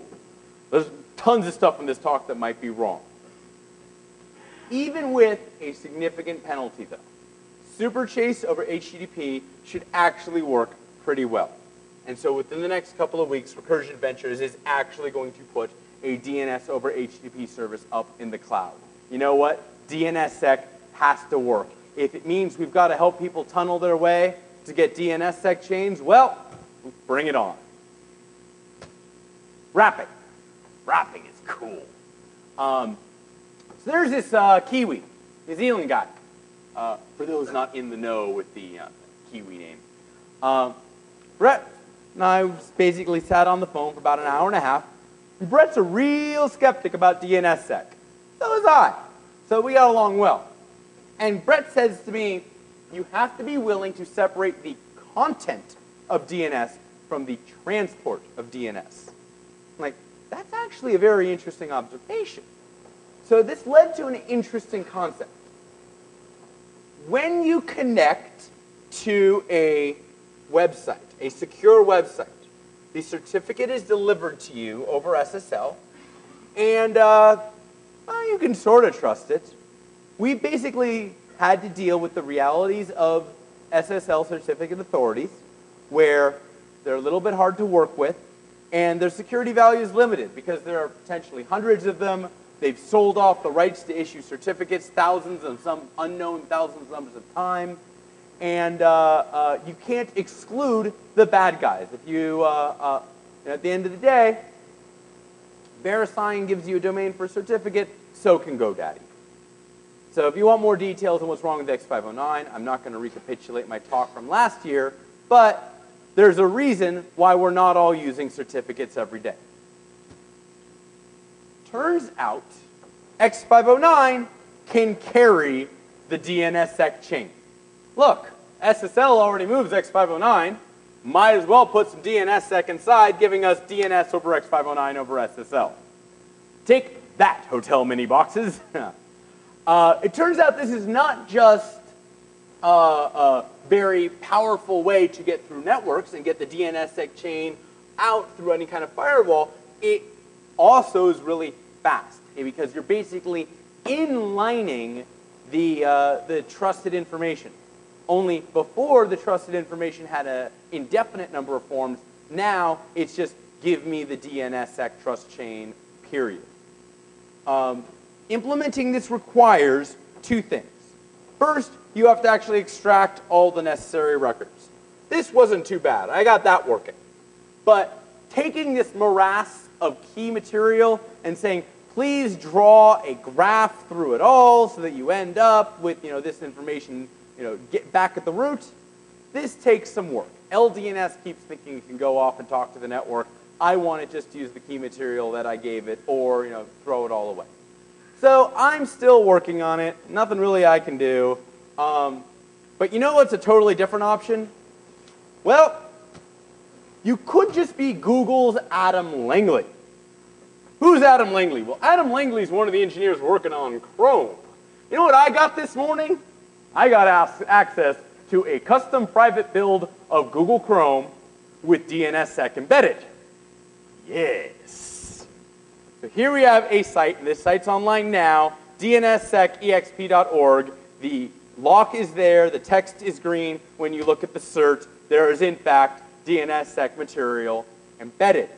[SPEAKER 2] There's tons of stuff in this talk that might be wrong. Even with a significant penalty, though, Super Chase over HTTP should actually work pretty well. And so within the next couple of weeks, Recursion Ventures is actually going to put a DNS over HTTP service up in the cloud. You know what? DNSSEC has to work. If it means we've got to help people tunnel their way to get DNSSEC chains, well, bring it on. Wrapping. Wrapping is cool. So there's this Kiwi, New Zealand guy. For those not in the know with the Kiwi name. Brett and I basically sat on the phone for about an hour and a half. And Brett's a real skeptic about DNSSEC. So was I. So we got along well. And Brett says to me, you have to be willing to separate the content of DNS from the transport of DNS. I'm like, that's actually a very interesting observation. So this led to an interesting concept. When you connect to a website, a secure website, the certificate is delivered to you over SSL, and you can sort of trust it. We basically had to deal with the realities of SSL certificate authorities, where they're a little bit hard to work with, and their security value is limited because there are potentially hundreds of them. They've sold off the rights to issue certificates, thousands and some unknown thousands numbers of time, and you can't exclude the bad guys. If you, at the end of the day, VeriSign gives you a domain for a certificate, so can GoDaddy. So if you want more details on what's wrong with X509, I'm not going to recapitulate my talk from last year, but there's a reason why we're not all using certificates every day. Turns out, X509 can carry the DNSSEC chain. Look, SSL already moves X509. Might as well put some DNSSEC inside, giving us DNS over X509 over SSL. Take that, hotel mini boxes. It turns out this is not just a very powerful way to get through networks and get the DNSSEC chain out through any kind of firewall. It also is really fast because you're basically inlining the trusted information. Only before the trusted information had an indefinite number of forms. Now it's just give me the DNSSEC trust chain, period. Implementing this requires two things. First, you have to actually extract all the necessary records. This wasn't too bad. I got that working. But taking this morass of key material and saying, please draw a graph through it all so that you end up with this information get back at the root. This takes some work. LDNS keeps thinking it can go off and talk to the network. I want to just use the key material that I gave it, or throw it all away. So I'm still working on it. Nothing really I can do. But you know what's a totally different option? Well, you could just be Google's Adam Langley. Who's Adam Langley? Well, Adam Langley is one of the engineers working on Chrome. You know what I got this morning? I got access to a custom private build of Google Chrome with DNSSEC embedded. Yes. So here we have a site, and this site's online now, dnssecexp.org. The lock is there, the text is green. When you look at the cert, there is in fact DNSSEC material embedded.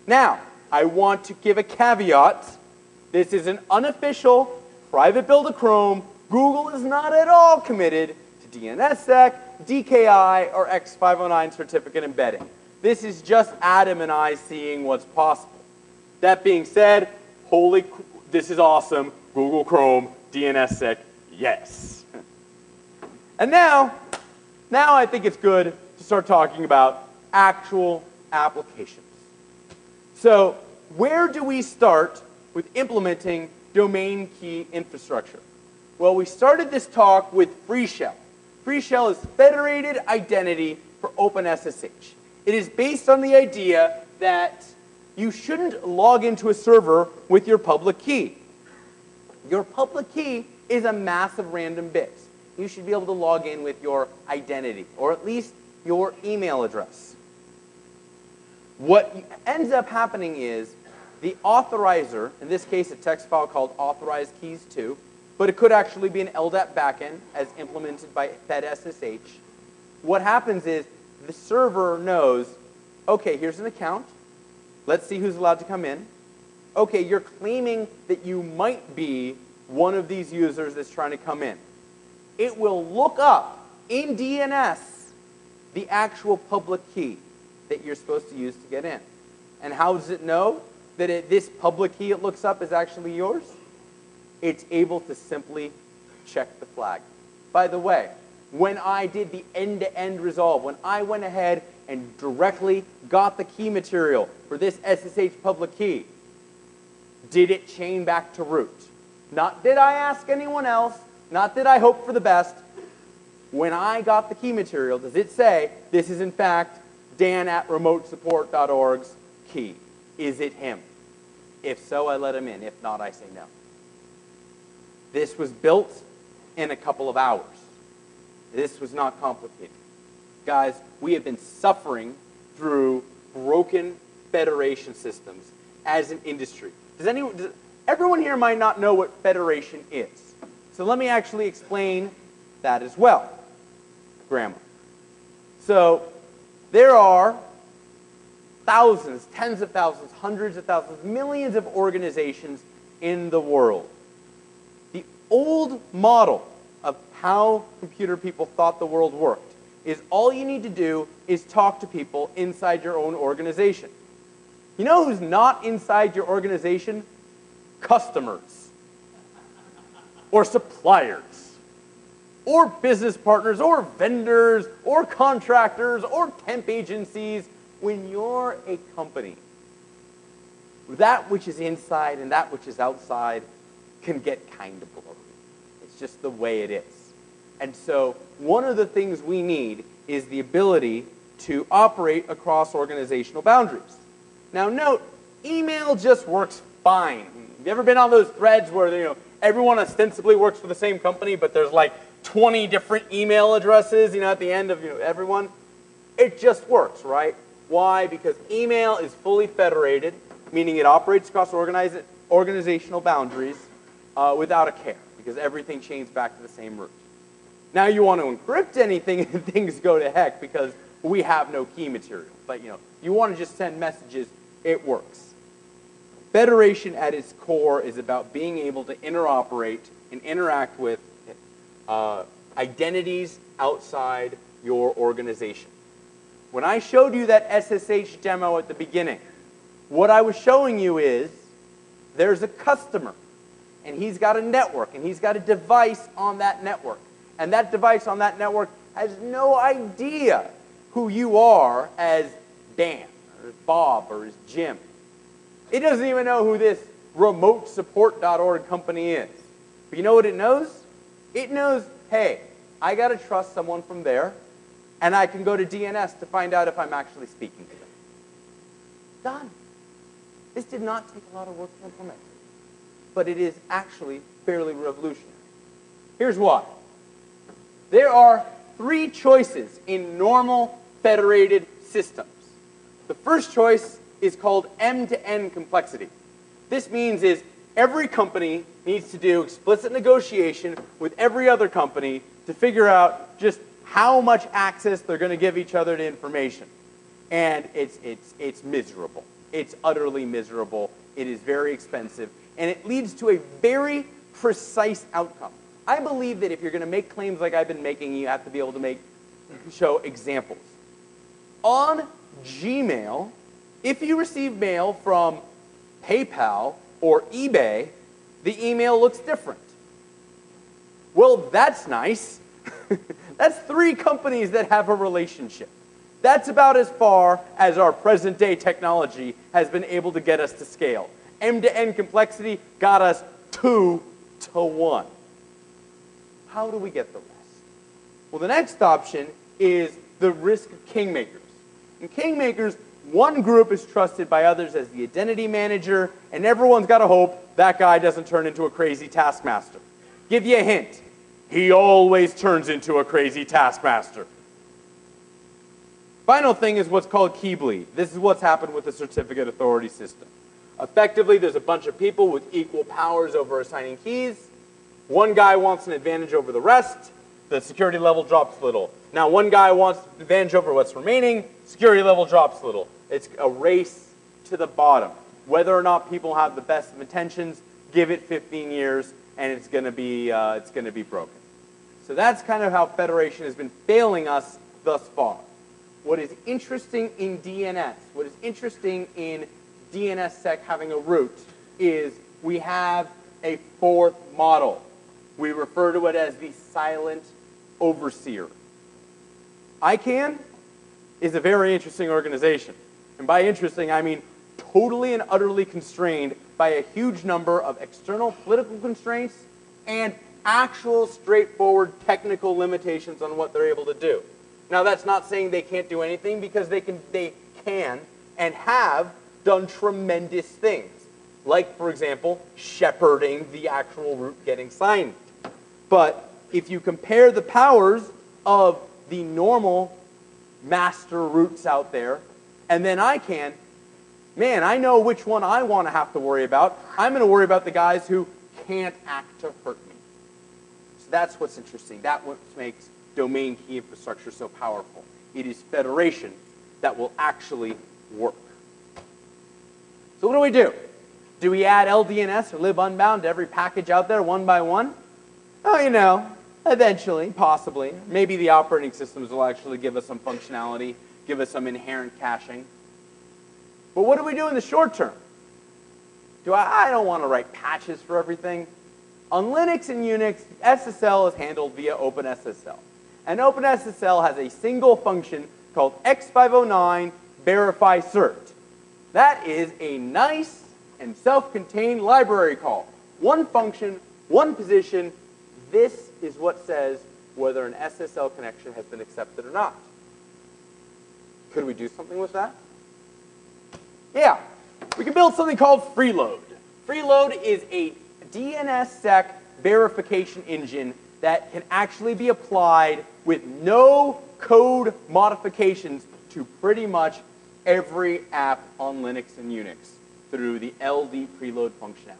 [SPEAKER 2] Now, I want to give a caveat. This is an unofficial private build of Chrome. Google is not at all committed to DNSSEC, DKI, or X509 certificate embedding. This is just Adam and I seeing what's possible. That being said, this is awesome. Google Chrome, DNSSEC, yes. And now I think it's good to start talking about actual applications. So where do we start with implementing domain key infrastructure? Well, we started this talk with FreeShell. FreeShell is federated identity for OpenSSH. It is based on the idea that you shouldn't log into a server with your public key. Your public key is a mass of random bits. You should be able to log in with your identity, or at least your email address. What ends up happening is the authorizer, in this case a text file called authorized keys 2, but it could actually be an LDAP backend as implemented by FedSSH. What happens is the server knows, okay, here's an account. Let's see who's allowed to come in. Okay, you're claiming that you might be one of these users that's trying to come in. It will look up in DNS the actual public key that you're supposed to use to get in. And how does it know that this public key it looks up is actually yours? It's able to simply check the flag. By the way, when I did the end-to-end resolve, when I went ahead and directly got the key material for this SSH public key, did it chain back to root? Not did I ask anyone else, not did I hope for the best. When I got the key material, does it say, this is in fact dan@remotesupport.org's key? Is it him? If so, I let him in. If not, I say no. This was built in a couple of hours. This was not complicated. Guys, we have been suffering through broken federation systems as an industry. Everyone here might not know what federation is. So let me actually explain that as well. Grammar. So there are thousands, tens of thousands, hundreds of thousands, millions of organizations in the world. The old model of how computer people thought the world worked is all you need to do is talk to people inside your own organization. You know who's not inside your organization? Customers, or suppliers, or business partners, or vendors, or contractors, or temp agencies. When you're a company, that which is inside and that which is outside can get kind of blurry. It's just the way it is. And so one of the things we need is the ability to operate across organizational boundaries. Now note, email just works fine. Have you ever been on those threads where everyone ostensibly works for the same company, but there's like 20 different email addresses at the end of everyone? It just works, right? Why? Because email is fully federated, meaning it operates across organizational boundaries without a care, because everything chains back to the same root. Now you want to encrypt anything and things go to heck because we have no key material. But you want to just send messages, it works. Federation at its core is about being able to interoperate and interact with identities outside your organization. When I showed you that SSH demo at the beginning, what I was showing you is there's a customer, and he's got a network, and he's got a device on that network. And that device on that network has no idea who you are as Dan, or as Bob, or as Jim. It doesn't even know who this remotesupport.org company is. But you know what it knows? It knows, hey, I got to trust someone from there, and I can go to DNS to find out if I'm actually speaking to them. Done. This did not take a lot of work to implement, but it is actually fairly revolutionary. Here's why. There are 3 choices in normal federated systems. The first choice is called end-to-end complexity. This means is every company needs to do explicit negotiation with every other company to figure out just how much access they're going to give each other to information. And it's miserable. It's utterly miserable. It is very expensive. And it leads to a very precise outcome. I believe that if you're going to make claims like I've been making, you have to be able to show examples. On Gmail, if you receive mail from PayPal or eBay, the email looks different. Well, that's nice. That's 3 companies that have a relationship. That's about as far as our present-day technology has been able to get us to scale. End-to-end complexity got us 2 to 1. How do we get the rest? Well, the next option is the risk of kingmakers. In kingmakers, one group is trusted by others as the identity manager, and everyone's got to hope that guy doesn't turn into a crazy taskmaster. Give you a hint. He always turns into a crazy taskmaster. Final thing is what's called key bleed. This is what's happened with the certificate authority system. Effectively, there's a bunch of people with equal powers over assigning keys. One guy wants an advantage over the rest. The security level drops little. Now, one guy wants an advantage over what's remaining. Security level drops little. It's a race to the bottom. Whether or not people have the best of intentions, give it 15 years, and it's going to be broken. So that's kind of how Federation has been failing us thus far. What is interesting in DNS, what is interesting in DNSSEC having a root, is we have a 4th model. We refer to it as the silent overseer. ICANN is a very interesting organization. And by interesting, I mean totally and utterly constrained by a huge number of external political constraints and actual straightforward technical limitations on what they're able to do. Now, that's not saying they can't do anything, because they can and have done tremendous things. Like, for example, shepherding the actual root getting signed. But if you compare the powers of the normal master roots out there, and then ICANN, man, I know which one I want to have to worry about. I'm going to worry about the guys who can't act to hurt me. So that's what's interesting. That's what makes domain key infrastructure so powerful. It is federation that will actually work. So what do? Do we add LDNS or libunbound to every package out there one by one? Oh, you know, eventually, possibly. Maybe the operating systems will actually give us some functionality, give us some inherent caching. But what do we do in the short term? I don't want to write patches for everything. On Linux and Unix, SSL is handled via OpenSSL. And OpenSSL has a single function called X509 verify cert. That is a nice and self-contained library call. One function, one position. This is what says whether an SSL connection has been accepted or not. Could we do something with that? Yeah. We can build something called Freeload. Freeload is a DNSSEC verification engine that can actually be applied with no code modifications to pretty much every app on Linux and Unix through the LD preload functionality.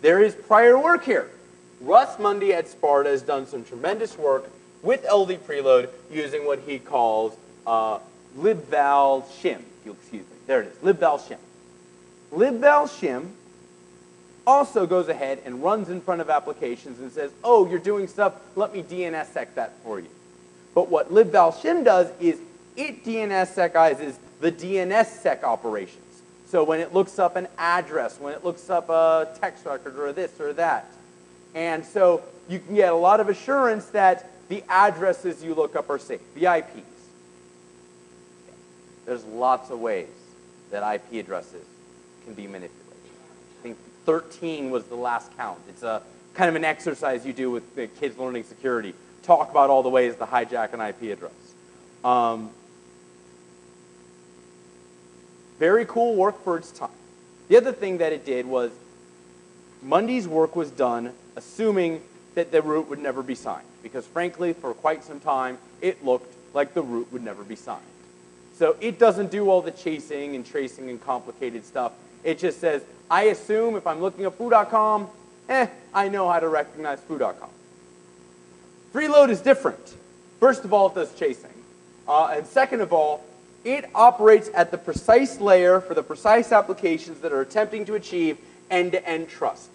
[SPEAKER 2] There is prior work here. Russ Mundy at Sparta has done some tremendous work with LD preload using what he calls libval-shim. Excuse me. There it is, libval-shim. Libval-shim also goes ahead and runs in front of applications and says, oh, you're doing stuff, let me DNSSEC that for you. But what libval-shim does is it DNSSECizes the DNSSEC operations. So when it looks up an address, when it looks up a text record or this or that. And so you can get a lot of assurance that the addresses you look up are safe, the IPs. There's lots of ways that IP addresses can be manipulated. I think 13 was the last count. It's a kind of an exercise you do with the kids learning security. Talk about all the ways to hijack an IP address. Very cool work for its time. The other thing that it did was Mundy's work was done assuming that the root would never be signed. Because frankly, for quite some time, it looked like the root would never be signed. So it doesn't do all the chasing and tracing and complicated stuff. It just says, I assume if I'm looking at foo.com, I know how to recognize foo.com. Freeload is different. First of all, it does chasing. And second of all, it operates at the precise layer for the precise applications that are attempting to achieve end-to-end trust.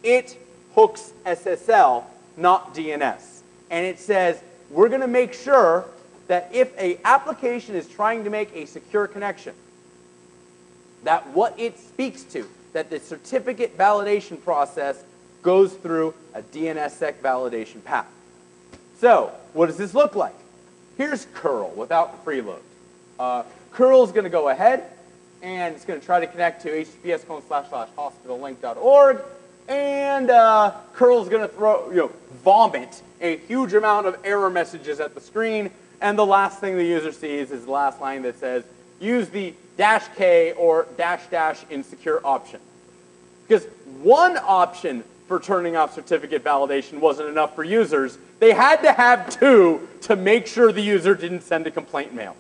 [SPEAKER 2] It hooks SSL, not DNS. And it says, we're going to make sure that if an application is trying to make a secure connection, that what it speaks to, that the certificate validation process goes through a DNSSEC validation path. So, what does this look like? Here's curl without freeload. Curl is going to go ahead and it's going to try to connect to https://hospitallink.org, and curl is going to vomit a huge amount of error messages at the screen, and the last thing the user sees is the last line that says, use the -K or -- insecure option. Because one option for turning off certificate validation wasn't enough for users. They had to have two to make sure the user didn't send a complaint mail.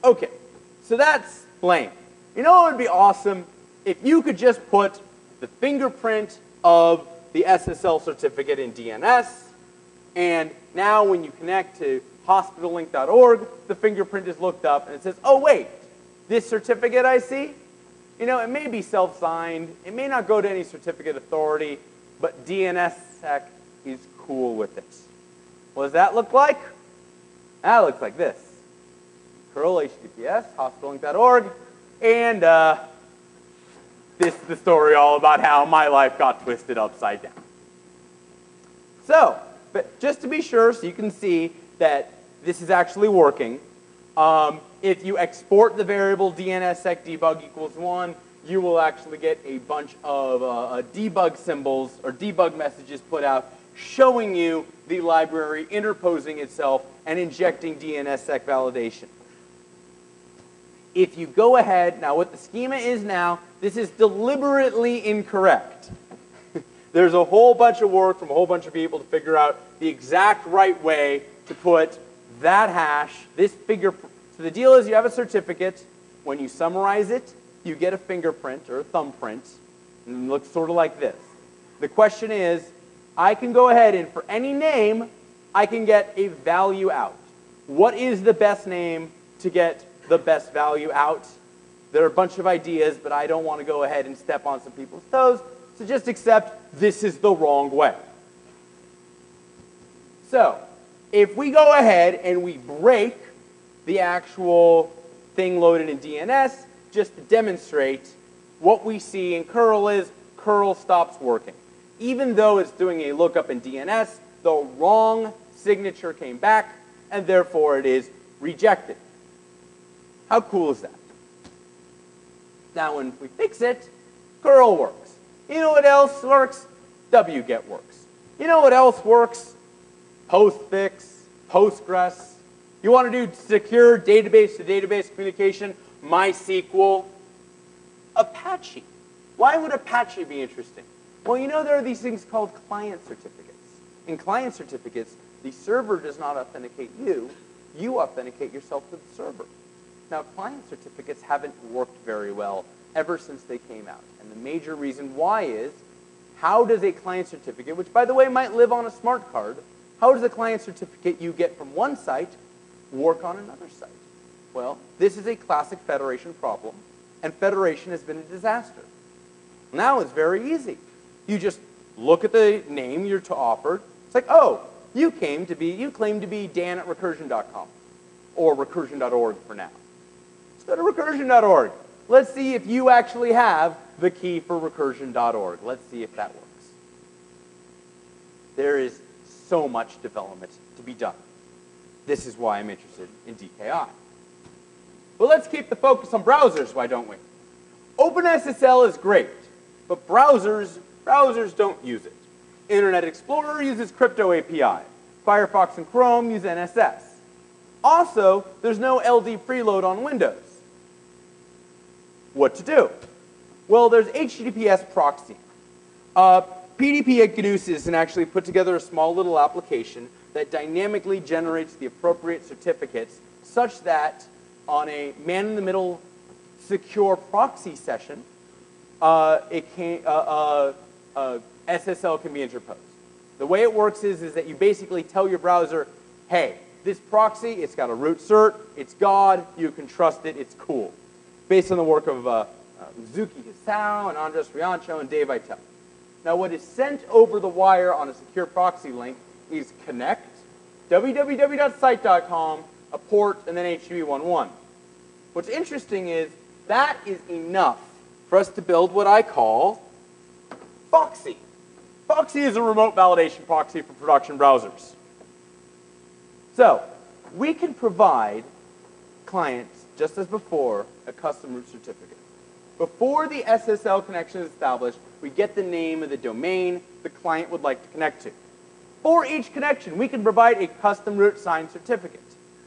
[SPEAKER 2] Okay, so that's lame. You know what would be awesome? If you could just put the fingerprint of the SSL certificate in DNS, and now when you connect to hospitallink.org, the fingerprint is looked up and it says, oh wait, this certificate I see, it may be self-signed, it may not go to any certificate authority, but DNSSEC is cool with it. What does that look like? That looks like this. Curl https, hospitallink.org, and this is the story all about how my life got twisted upside down. So, but just to be sure, so you can see that this is actually working, if you export the variable DNSSEC debug equals 1, you will actually get a bunch of debug symbols or debug messages put out showing you the library interposing itself and injecting DNSSEC validation. If you go ahead, now what the schema is now, this is deliberately incorrect. There's a whole bunch of work from a whole bunch of people to figure out the exact right way to put that hash, this figure. So the deal is you have a certificate. When you summarize it, you get a fingerprint or a thumbprint, and it looks sort of like this. The question is, I can go ahead and for any name, I can get a value out. What is the best name to get the best value out? There are a bunch of ideas, but I don't want to go ahead and step on some people's toes, so just accept this is the wrong way. So, if we go ahead and we break the actual thing loaded in DNS, just to demonstrate, what we see in curl is curl stops working. Even though it's doing a lookup in DNS, the wrong signature came back, and therefore it is rejected. How cool is that? Now when we fix it, curl works. You know what else works? wget works. You know what else works? Postfix, Postgres. You want to do secure database-to-database communication? MySQL. Apache. Why would Apache be interesting? Well, there are these things called client certificates. In client certificates, the server does not authenticate you. You authenticate yourself to the server. Now, client certificates haven't worked very well ever since they came out. And the major reason why is, how does a client certificate, which by the way might live on a smart card, how does a client certificate you get from one site work on another site? Well, this is a classic federation problem, and federation has been a disaster. Now it's very easy. You just look at the name you're offered. It's like, oh, you claim to be Dan at recursion.com or recursion.org for now. Let's go to recursion.org. let's see if you actually have the key for recursion.org. Let's see if that works. There is so much development to be done. This is why I'm interested in DKI. But let's keep the focus on browsers, why don't we? OpenSSL is great, but browsers don't use it. Internet Explorer uses Crypto API. Firefox and Chrome use NSS. Also, there's no LD preload on Windows. What to do? Well, there's HTTPS proxy. PDP at Gnusis and actually put together a small little application that dynamically generates the appropriate certificates such that on a man-in-the-middle secure proxy session, SSL can be interposed. The way it works is that you basically tell your browser, hey, this proxy, it's got a root cert, it's God, you can trust it, it's cool. Based on the work of Uzuki Hisao and Andres Riancho and Dave Itel. Now what is sent over the wire on a secure proxy link is connect, www.site.com, a port, and then HTTP 1.1. What's interesting is that is enough for us to build what I call Foxy. Foxy is a remote validation proxy for production browsers. So, we can provide clients, just as before, a custom root certificate. Before the SSL connection is established, we get the name of the domain the client would like to connect to. For each connection, we can provide a custom root signed certificate.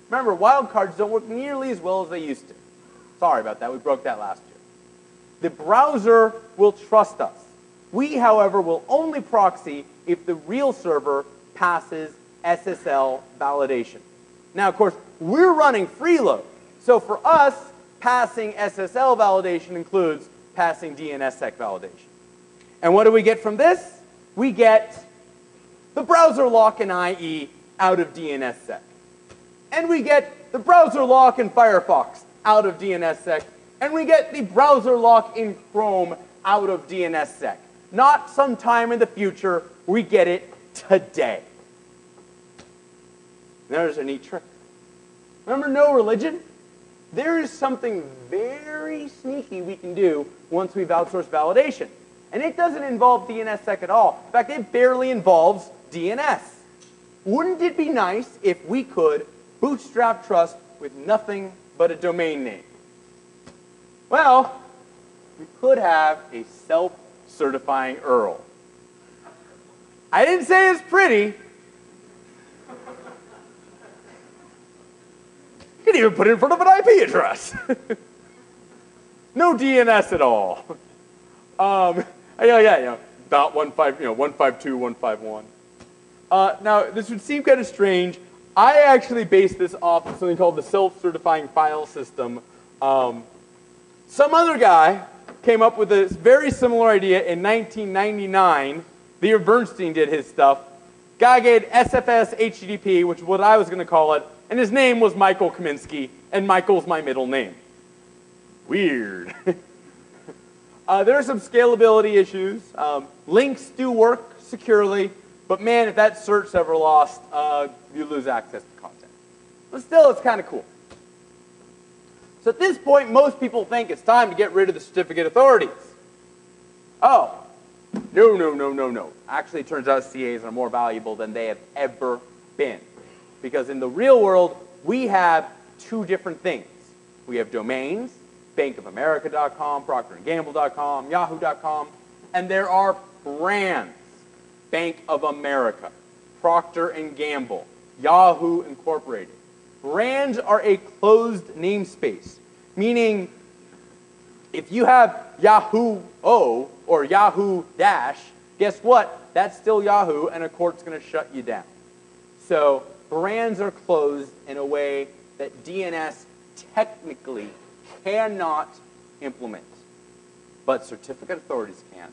[SPEAKER 2] Remember, wildcards don't work nearly as well as they used to. Sorry about that, we broke that last year. The browser will trust us. We, however, will only proxy if the real server passes SSL validation. Now, of course, we're running freeload. So for us, passing SSL validation includes passing DNSSEC validation. And what do we get from this? We get the browser lock in IE out of DNSSEC. And we get the browser lock in Firefox out of DNSSEC. And we get the browser lock in Chrome out of DNSSEC. Not sometime in the future, we get it today. There's a neat trick. Remember no religion? There is something very sneaky we can do once we've outsourced validation. And it doesn't involve DNSSEC at all. In fact, it barely involves DNS. Wouldn't it be nice if we could bootstrap trust with nothing but a domain name? Well, we could have a self-certifying URL. I didn't say it's pretty. You can even put it in front of an IP address. No DNS at all. About 152.151. Now, this would seem kind of strange. I actually based this off of something called the self-certifying file system. Some other guy came up with a very similar idea in 1999. Theo Bernstein did his stuff. Guy gave SFS HTTP, which is what I was going to call it, and his name was Michael Kaminsky, and Michael's my middle name. Weird. There are some scalability issues. Links do work securely, but man, if that cert's ever lost, you lose access to content. But still, it's kind of cool. So at this point, most people think it's time to get rid of the certificate authorities. Oh, no. Actually, it turns out CAs are more valuable than they have ever been. Because in the real world, we have two different things. We have domains, bankofamerica.com, procterandgamble.com, yahoo.com, and there are brands. Bank of America, Procter and Gamble, Yahoo Incorporated. Brands are a closed namespace, meaning if you have Yahoo O or Yahoo Dash, guess what? That's still Yahoo, and a court's going to shut you down. So brands are closed in a way that DNS technically cannot implement, but certificate authorities can,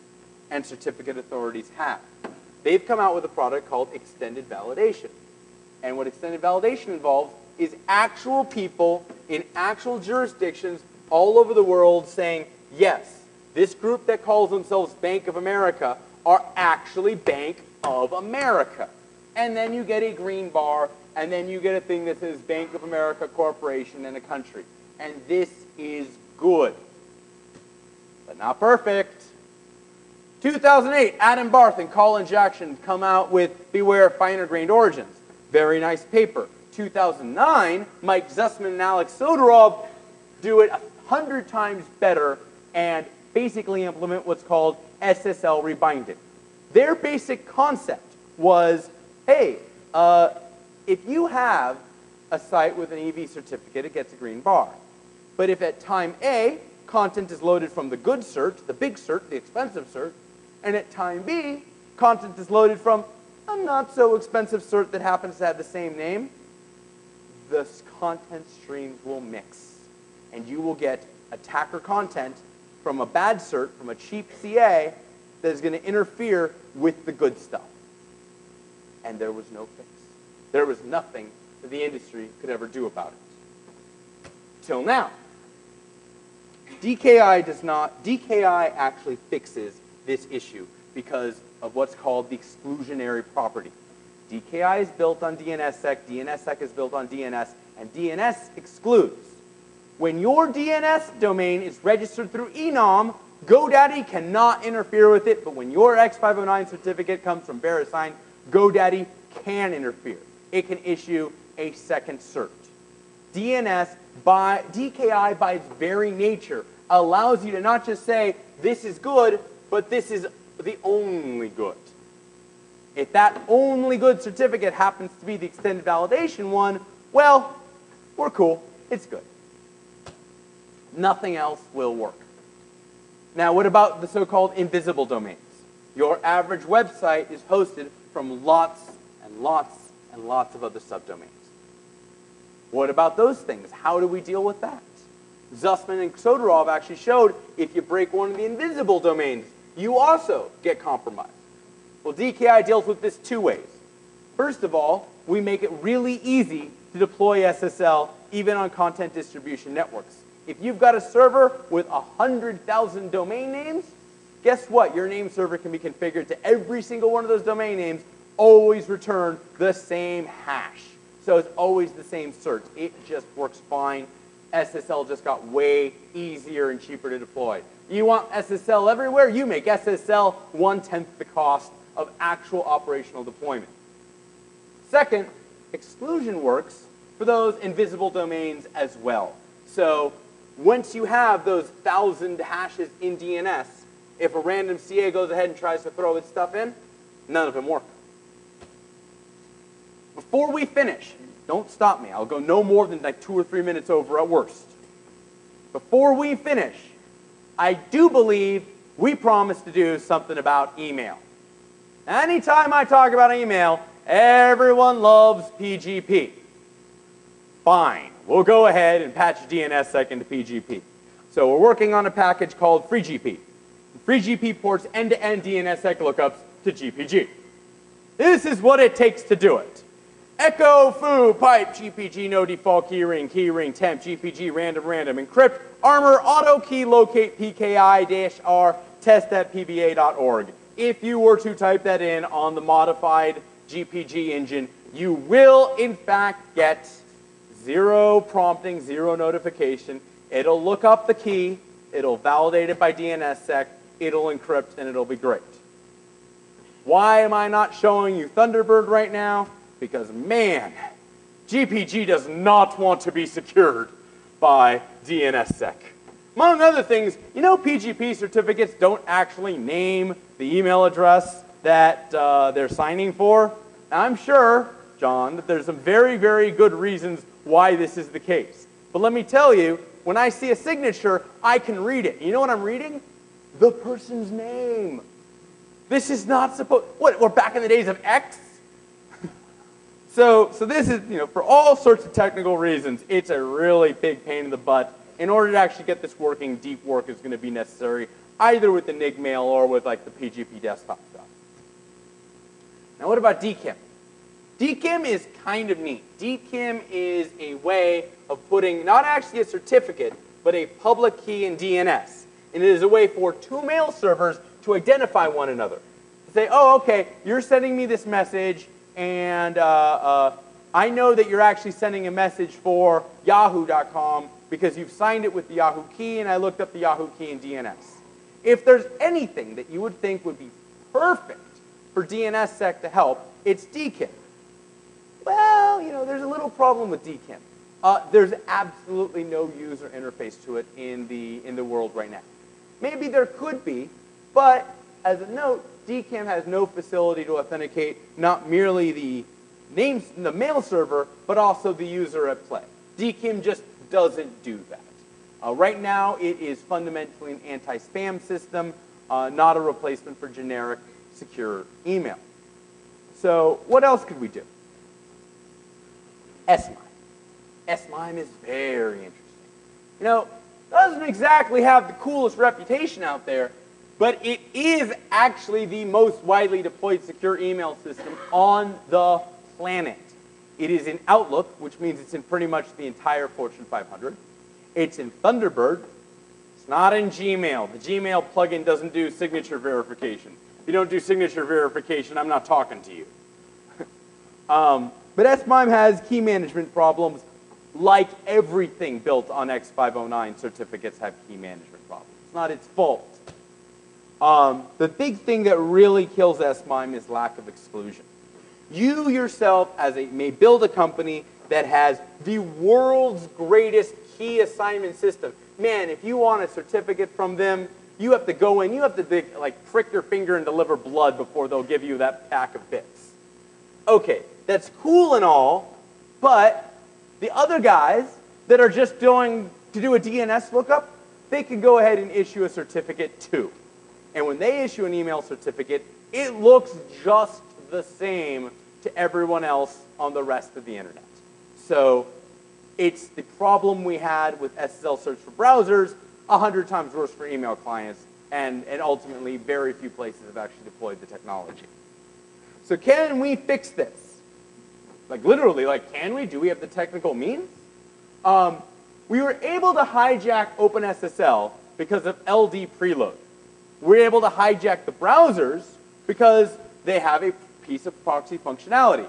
[SPEAKER 2] and certificate authorities have. They've come out with a product called extended validation. And what extended validation involves is actual people in actual jurisdictions all over the world saying, yes, this group that calls themselves Bank of America are actually Bank of America. And then you get a green bar, and then you get a thing that says Bank of America Corporation and a country. And this is good. but not perfect. 2008, Adam Barth and Colin Jackson come out with Beware of Finer-Grained Origins. Very nice paper. 2009, Mike Zussman and Alex Sodorov do it 100 times better and basically implement what's called SSL rebinding. Their basic concept was, hey, if you have a site with an EV certificate, it gets a green bar. But if at time A, content is loaded from the good cert, the big cert, the expensive cert, and at time B, content is loaded from a not-so-expensive cert that happens to have the same name, the content streams will mix. And you will get attacker content from a bad cert, from a cheap CA, that is going to interfere with the good stuff. And there was no fix. There was nothing that the industry could ever do about it. Till now. DKI actually fixes this issue because of what's called the exclusionary property. DKI is built on DNSSEC, DNSSEC is built on DNS, and DNS excludes. When your DNS domain is registered through eNom, GoDaddy cannot interfere with it, but when your X509 certificate comes from VeriSign, GoDaddy can interfere. It can issue a second cert. DKI by its very nature allows you to not just say, this is good, but this is the only good. If that only good certificate happens to be the extended validation one, well, we're cool. It's good. Nothing else will work. Now, what about the so-called invisible domains? Your average website is hosted from lots and lots and lots of other subdomains. What about those things? How do we deal with that? Zussman and Sodorov actually showed if you break one of the invisible domains, you also get compromised. Well, DKI deals with this two ways. First of all, we make it really easy to deploy SSL even on content distribution networks. If you've got a server with 100,000 domain names, guess what? Your name server can be configured to every single one of those domain names, always return the same hash. So it's always the same cert. It just works fine. SSL just got way easier and cheaper to deploy. You want SSL everywhere? You make SSL 1/10 the cost of actual operational deployment. Second, exclusion works for those invisible domains as well. So once you have those 1,000 hashes in DNS, if a random CA goes ahead and tries to throw its stuff in, none of them work. Before we finish, don't stop me. I'll go no more than like 2 or 3 minutes over at worst. Before we finish, I do believe we promised to do something about email. Anytime I talk about email, everyone loves PGP. Fine. We'll go ahead and patch DNSSEC into PGP. So we're working on a package called FreeGP. FreeGP ports end-to-end DNSSEC lookups to GPG. This is what it takes to do it. Echo, foo, pipe, GPG, no default keyring, temp, GPG, random, encrypt, armor, auto key, locate, PKI-R, test at pba.org. If you were to type that in on the modified GPG engine, you will, in fact, get 0 prompting, 0 notification. It'll look up the key, it'll validate it by DNSSEC, it'll encrypt, and it'll be great. Why am I not showing you Thunderbird right now? Because, man, GPG does not want to be secured by DNSSEC. Among other things, you know PGP certificates don't actually name the email address that they're signing for? Now, I'm sure, John, that there's some very, very good reasons why this is the case. But let me tell you, when I see a signature, I can read it. You know what I'm reading? The person's name. This is not supposed... What, we're back in the days of X? So this is, for all sorts of technical reasons, it's a really big pain in the butt. In order to actually get this working, deep work is going to be necessary, either with the NIG mail or with like the PGP desktop stuff. Now what about DKIM? DKIM is kind of neat. DKIM is a way of putting not actually a certificate, but a public key in DNS. And it is a way for 2 mail servers to identify one another. To say, oh, okay, you're sending me this message, and I know that you're actually sending a message for yahoo.com because you've signed it with the Yahoo key, and I looked up the Yahoo key in DNS. If there's anything that you would think would be perfect for DNSSEC to help, it's DKIM. Well, there's a little problem with DKIM. There's absolutely no user interface to it in the world right now. Maybe there could be, but as a note, DKIM has no facility to authenticate not merely the mail server, but also the user at play. DKIM just doesn't do that. Right now, it is fundamentally an anti-spam system, not a replacement for generic secure email. So what else could we do? SMIME. SMIME is very interesting. Doesn't exactly have the coolest reputation out there, but it is actually the most widely deployed secure email system on the planet. It is in Outlook, which means it's in pretty much the entire Fortune 500. It's in Thunderbird. It's not in Gmail. The Gmail plugin doesn't do signature verification. If you don't do signature verification, I'm not talking to you. But SMIME has key management problems. Like everything built on X509, certificates have key management problems. It's not its fault. The big thing that really kills SMIME is lack of exclusion. You yourself may build a company that has the world's greatest key assignment system. Man, if you want a certificate from them, you have to go in, you have to prick your finger and deliver blood before they'll give you that pack of bits. Okay, that's cool and all, but the other guys that are just to do a DNS lookup, they can go ahead and issue a certificate too. And when they issue an email certificate, it looks just the same to everyone else on the rest of the internet. So it's the problem we had with SSL search for browsers, 100 times worse for email clients, and ultimately very few places have actually deployed the technology. So can we fix this? Literally, can we? Do we have the technical means? We were able to hijack OpenSSL because of LD preload. We're able to hijack the browsers because they have a piece of proxy functionality.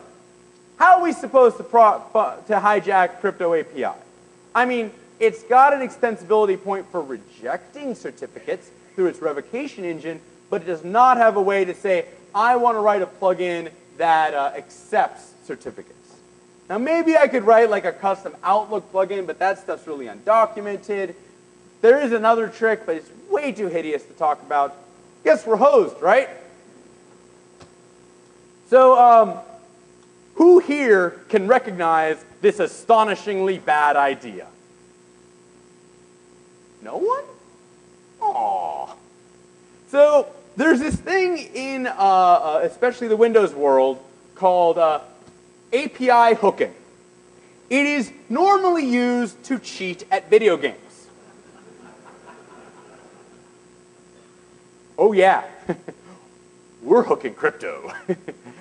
[SPEAKER 2] How are we supposed to hijack Crypto API? I mean, it's got an extensibility point for rejecting certificates through its revocation engine, but it does not have a way to say, I want to write a plugin that accepts certificates. Now, maybe I could write a custom Outlook plugin, but that stuff's really undocumented. There is another trick, but it's way too hideous to talk about. Guess we're hosed, right? So, who here can recognize this astonishingly bad idea? No one? Aww. So, there's this thing in, especially the Windows world, called API hooking. It is normally used to cheat at video games. Oh yeah, we're hooking crypto.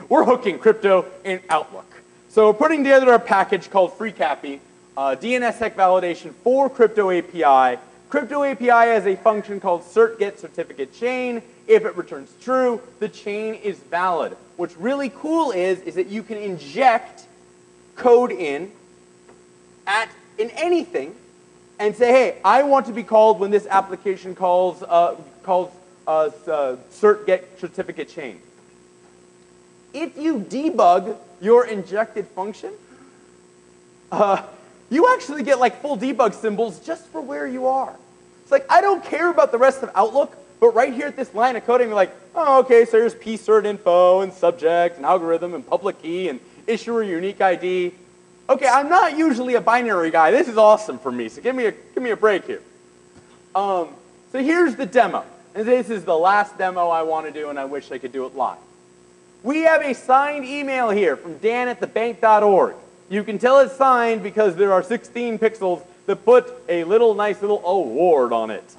[SPEAKER 2] We're hooking crypto in Outlook. So we're putting together a package called FreeCAPI, DNSSEC validation for Crypto API. Crypto API has a function called CertGetCertificateChain. If it returns true, the chain is valid. What's really cool is that you can inject code in anything and say, hey, I want to be called when this application calls CertGetCertificateChain. If you debug your injected function, you actually get full debug symbols just for where you are. It's I don't care about the rest of Outlook, but right here at this line of coding, you're oh, okay, so here's pcert info and subject and algorithm and public key and issuer unique ID. Okay, I'm not usually a binary guy. This is awesome for me, so give me a break here. So here's the demo. And this is the last demo I want to do, and I wish I could do it live. We have a signed email here from dan@thebank.org. You can tell it's signed because there are 16 pixels that put a nice little award on it.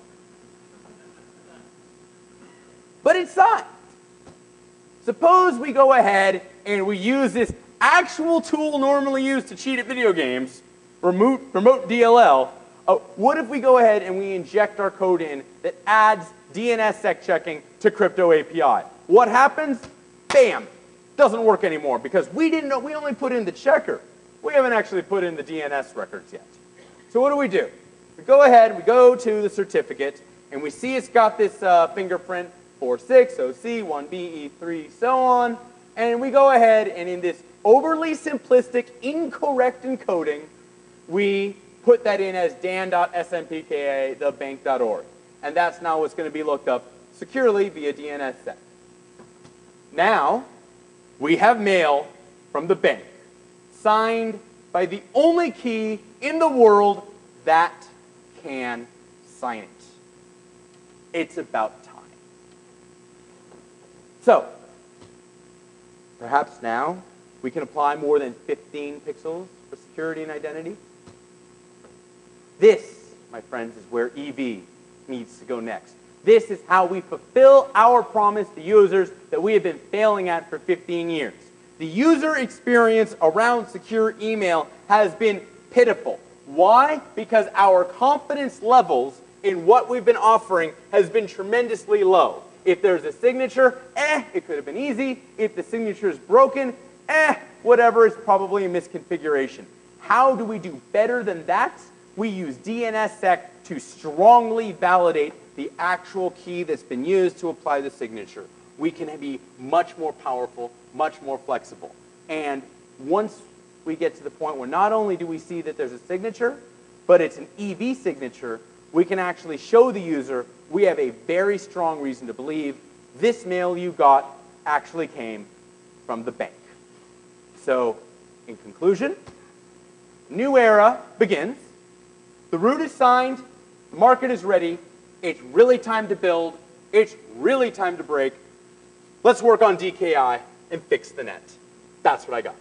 [SPEAKER 2] But it's signed. Suppose we go ahead and we use this actual tool normally used to cheat at video games, remote DLL. What if we go ahead and we inject our code in that adds DNSSEC checking to Crypto API? What happens? Bam! Doesn't work anymore because we didn't know. We only put in the checker. We haven't actually put in the DNS records yet. So what do? We go ahead, we go to the certificate, And we see it's got this fingerprint 46, OC, 1B, E3, so on. And we go ahead and in this overly simplistic, incorrect encoding, we put that in as dan.smpka, thebank.org. And that's now what's going to be looked up securely via DNSSEC. Now, we have mail from the bank, signed by the only key in the world that can sign it. It's about time. So, perhaps now we can apply more than 15 pixels for security and identity. This, my friends, is where EV needs to go next. This is how we fulfill our promise to users that we have been failing at for 15 years. The user experience around secure email has been pitiful. Why? Because our confidence levels in what we've been offering has been tremendously low. If there's a signature, it could have been easy. If the signature is broken, whatever, it's probably a misconfiguration. How do we do better than that? We use DNSSEC to strongly validate the actual key that's been used to apply the signature. We can be much more powerful, much more flexible. And once we get to the point where not only do we see that there's a signature, but it's an EV signature, we can actually show the user we have a very strong reason to believe this mail you got actually came from the bank. So, in conclusion, new era begins. The root is signed. The market is ready. It's really time to build. It's really time to break. Let's work on DKI and fix the net. That's what I got.